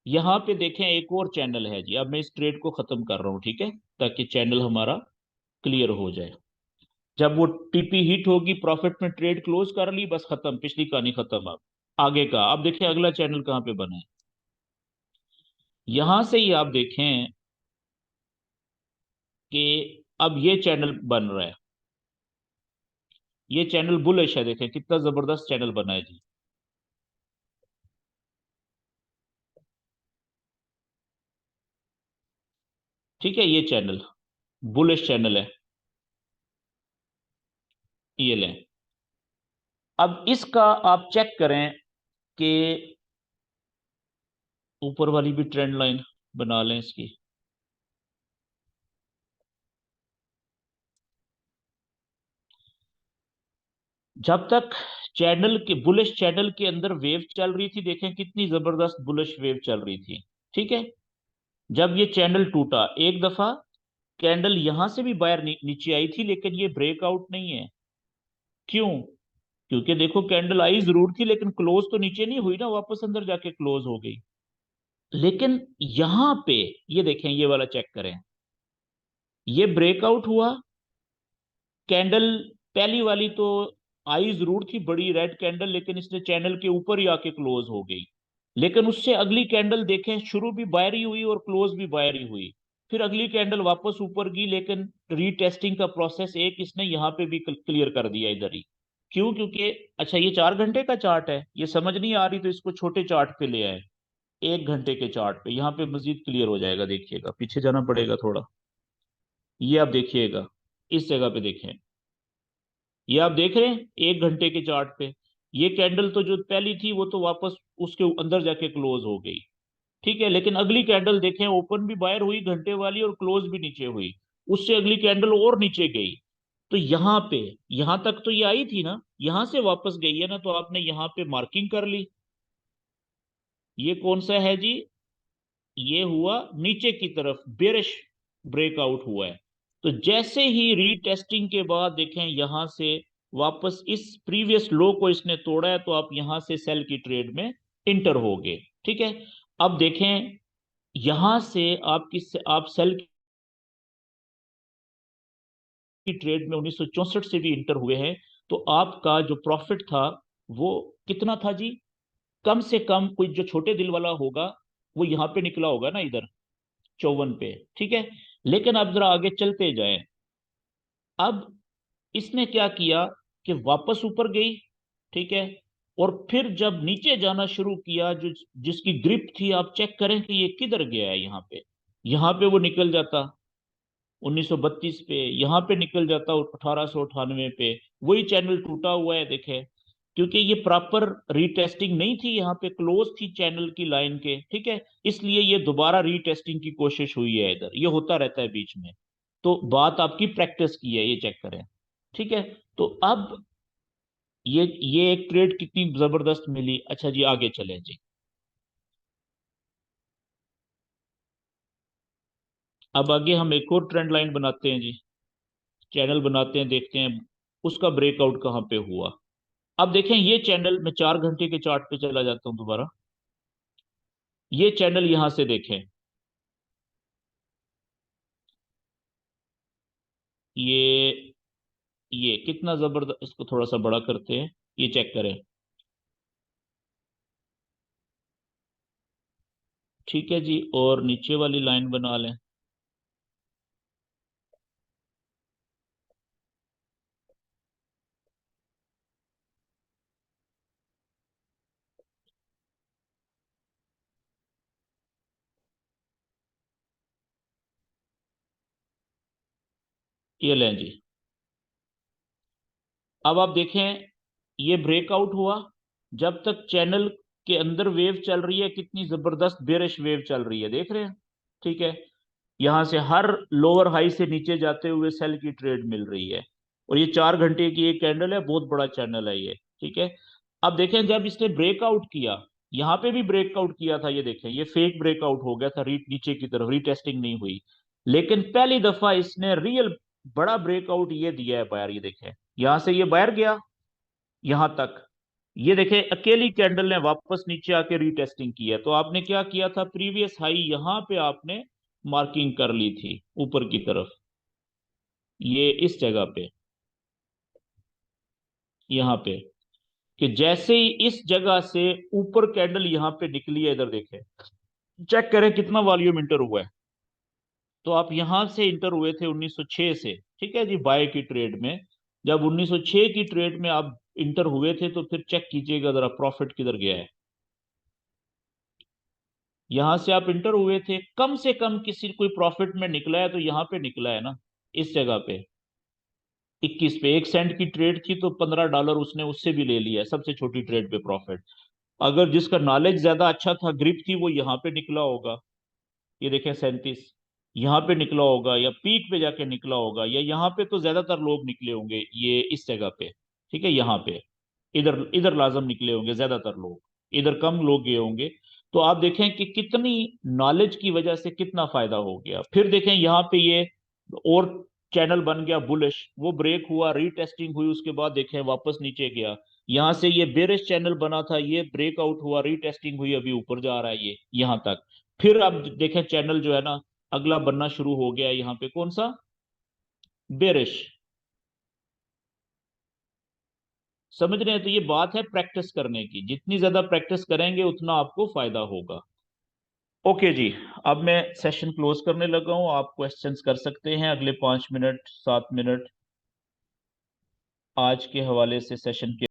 यहाँ पे देखें एक और चैनल है जी। अब मैं इस ट्रेड को खत्म कर रहा हूँ, ठीक है, ताकि चैनल हमारा क्लियर हो जाए। जब वो टीपी हिट होगी, प्रॉफिट में ट्रेड क्लोज कर ली, बस खत्म, पिछली कहानी खत्म। अब आगे का, अब देखें अगला चैनल कहाँ पे बना है। यहां से ही आप देखें कि अब ये चैनल बन रहा है। ये चैनल बुलिश है, देखें कितना जबरदस्त चैनल बना है जी। ठीक है, ये चैनल बुलिश चैनल है, ये लें। अब इसका आप चेक करें कि ऊपर वाली भी ट्रेंड लाइन बना लें इसकी। जब तक चैनल के बुलिश चैनल के अंदर वेव चल रही थी, देखें कितनी जबरदस्त बुलिश वेव चल रही थी। ठीक है, जब ये चैनल टूटा एक दफा, कैंडल यहां से भी बाहर नीचे आई थी, लेकिन ये ब्रेकआउट नहीं है। क्यों? क्योंकि देखो कैंडल आई जरूर थी, लेकिन क्लोज तो नीचे नहीं हुई ना, वापस अंदर जाके क्लोज हो गई। लेकिन यहां पे ये देखें, ये वाला चेक करें, ये ब्रेकआउट हुआ। कैंडल पहली वाली तो आई जरूर थी बड़ी रेड कैंडल, लेकिन इसने चैनल के ऊपर ही आके क्लोज हो गई। लेकिन उससे अगली कैंडल देखें, शुरू भी बाहर ही हुई और क्लोज भी बाहर ही हुई। फिर अगली कैंडल वापस ऊपर गई, लेकिन रीटेस्टिंग का प्रोसेस एक इसने यहाँ पे भी क्लियर कर दिया इधर ही। क्यों? क्योंकि अच्छा, ये 4 घंटे का चार्ट है, ये समझ नहीं आ रही तो इसको छोटे चार्ट पे ले आए। 1 घंटे के चार्ट पे यहाँ पे मजीद क्लियर हो जाएगा, देखिएगा, पीछे जाना पड़ेगा थोड़ा। ये आप देखिएगा, इस जगह पे देखें, ये आप देख रहे हैं 1 घंटे के चार्ट पे, ये कैंडल तो जो पहली थी वो तो वापस उसके अंदर जाके क्लोज हो गई। ठीक है, लेकिन अगली कैंडल देखें, ओपन भी बाहर हुई घंटे वाली और क्लोज भी नीचे हुई। उससे अगली कैंडल और नीचे गई। तो यहाँ पे, यहां तक तो ये आई थी ना, यहां से वापस गई है ना, तो आपने यहाँ पे मार्किंग कर ली। ये कौन सा है जी? ये हुआ नीचे की तरफ बेरिश ब्रेकआउट हुआ है। तो जैसे ही रीटेस्टिंग के बाद देखें यहां से वापस इस प्रीवियस लो को इसने तोड़ा है, तो आप यहां से सेल की ट्रेड में इंटर हो गए। ठीक है, अब देखें यहां से आप सेल की ट्रेड में 1964 से भी इंटर हुए हैं, तो आपका जो प्रॉफिट था वो कितना था जी? कम से कम कोई जो छोटे दिल वाला होगा वो यहाँ पे निकला होगा ना, इधर 54 पे। ठीक है, लेकिन अब जरा आगे चलते जाएं। अब इसने क्या किया कि वापस ऊपर गई। ठीक है, और फिर जब नीचे जाना शुरू किया, जो जिसकी ग्रिप थी, आप चेक करें कि ये किधर गया है। यहाँ पे वो निकल जाता 1932 पे, यहाँ पे निकल जाता 1898 पे। वही चैनल टूटा हुआ है देखे, क्योंकि ये प्रॉपर रीटेस्टिंग नहीं थी, यहाँ पे क्लोज थी चैनल की लाइन के। ठीक है, इसलिए ये दोबारा रीटेस्टिंग की कोशिश हुई है इधर, ये होता रहता है बीच में। तो बात आपकी प्रैक्टिस की है, ये चेक करें। ठीक है, तो अब ये एक ट्रेड कितनी जबरदस्त मिली। अच्छा जी, आगे चले जी। अब आगे हम एक और ट्रेंड लाइन बनाते हैं जी, चैनल बनाते हैं, देखते हैं उसका ब्रेकआउट कहाँ पे हुआ। अब देखें ये चैनल, मैं 4 घंटे के चार्ट पे चला जाता हूं दोबारा। ये चैनल यहां से देखें, ये ये कितना जबरदस्त, इसको थोड़ा सा बड़ा करते हैं, ये चेक करें। ठीक है जी, और नीचे वाली लाइन बना लें। ये लें जी। अब आप देखें, ये ब्रेकआउट हुआ। जब तक चैनल के अंदर वेव चल रही है, कितनी जबरदस्त बेरिश वेव चल रही है, देख रहे हैं। ठीक है, यहां से हर लोअर हाई से नीचे जाते हुए सेल की ट्रेड मिल रही है। और ये 4 घंटे की एक कैंडल है, बहुत बड़ा चैनल है ये। ठीक है, अब देखें जब इसने ब्रेकआउट किया, यहाँ पे भी ब्रेकआउट किया था, ये देखें ये फेक ब्रेकआउट हो गया था, नीचे की तरफ रीटेस्टिंग नहीं हुई। लेकिन पहली दफा इसने रियल बड़ा ब्रेकआउट ये दिया है बाहर, ये देखें, यहां से ये बाहर गया यहां तक। ये देखें अकेली कैंडल ने वापस नीचे आके रीटेस्टिंग की है। तो आपने क्या किया था, प्रीवियस हाई यहां पे आपने मार्किंग कर ली थी ऊपर की तरफ, ये इस जगह पे, यहां पे, कि जैसे ही इस जगह से ऊपर कैंडल यहां पे निकली है, इधर देखें, चेक करें कितना वॉल्यूम इंटर हुआ है। तो आप यहां से इंटर हुए थे 1906 से। ठीक है जी, बाय की ट्रेड में, जब 1906 की ट्रेड में आप इंटर हुए थे, तो फिर चेक कीजिएगा जरा प्रॉफिट किधर गया है। यहां से आप इंटर हुए थे, कम से कम किसी कोई प्रॉफिट में निकला है तो यहाँ पे निकला है ना, इस जगह पे 21 पे। 1 सेंट की ट्रेड थी तो $15 उसने उससे भी ले लिया, सबसे छोटी ट्रेड पे प्रॉफिट। अगर जिसका नॉलेज ज्यादा अच्छा था, ग्रिप थी, वो यहाँ पे निकला होगा, ये देखें 37, यहाँ पे निकला होगा, या पीक पे जाके निकला होगा, या यहाँ पे तो ज्यादातर लोग निकले होंगे ये इस जगह पे, ठीक है, यहाँ पे इधर इधर लाजम निकले होंगे ज्यादातर लोग, इधर कम लोग गए होंगे। तो आप देखें कि कितनी नॉलेज की वजह से कितना फायदा हो गया। फिर देखें यहाँ पे ये और चैनल बन गया बुलिश, वो ब्रेक हुआ, रीटेस्टिंग हुई, उसके बाद देखें वापस नीचे गया। यहाँ से ये बेरिश चैनल बना था, ये ब्रेकआउट हुआ, रीटेस्टिंग हुई, अभी ऊपर जा रहा है ये यहाँ तक। फिर आप देखें चैनल जो है ना अगला बनना शुरू हो गया है यहाँ पे, कौन सा, बेरिश। समझ रहे हैं? तो ये बात है प्रैक्टिस करने की, जितनी ज्यादा प्रैक्टिस करेंगे उतना आपको फायदा होगा। ओके जी, अब मैं सेशन क्लोज करने लगा हूं, आप क्वेश्चंस कर सकते हैं अगले 5 मिनट 7 मिनट आज के हवाले से सेशन के।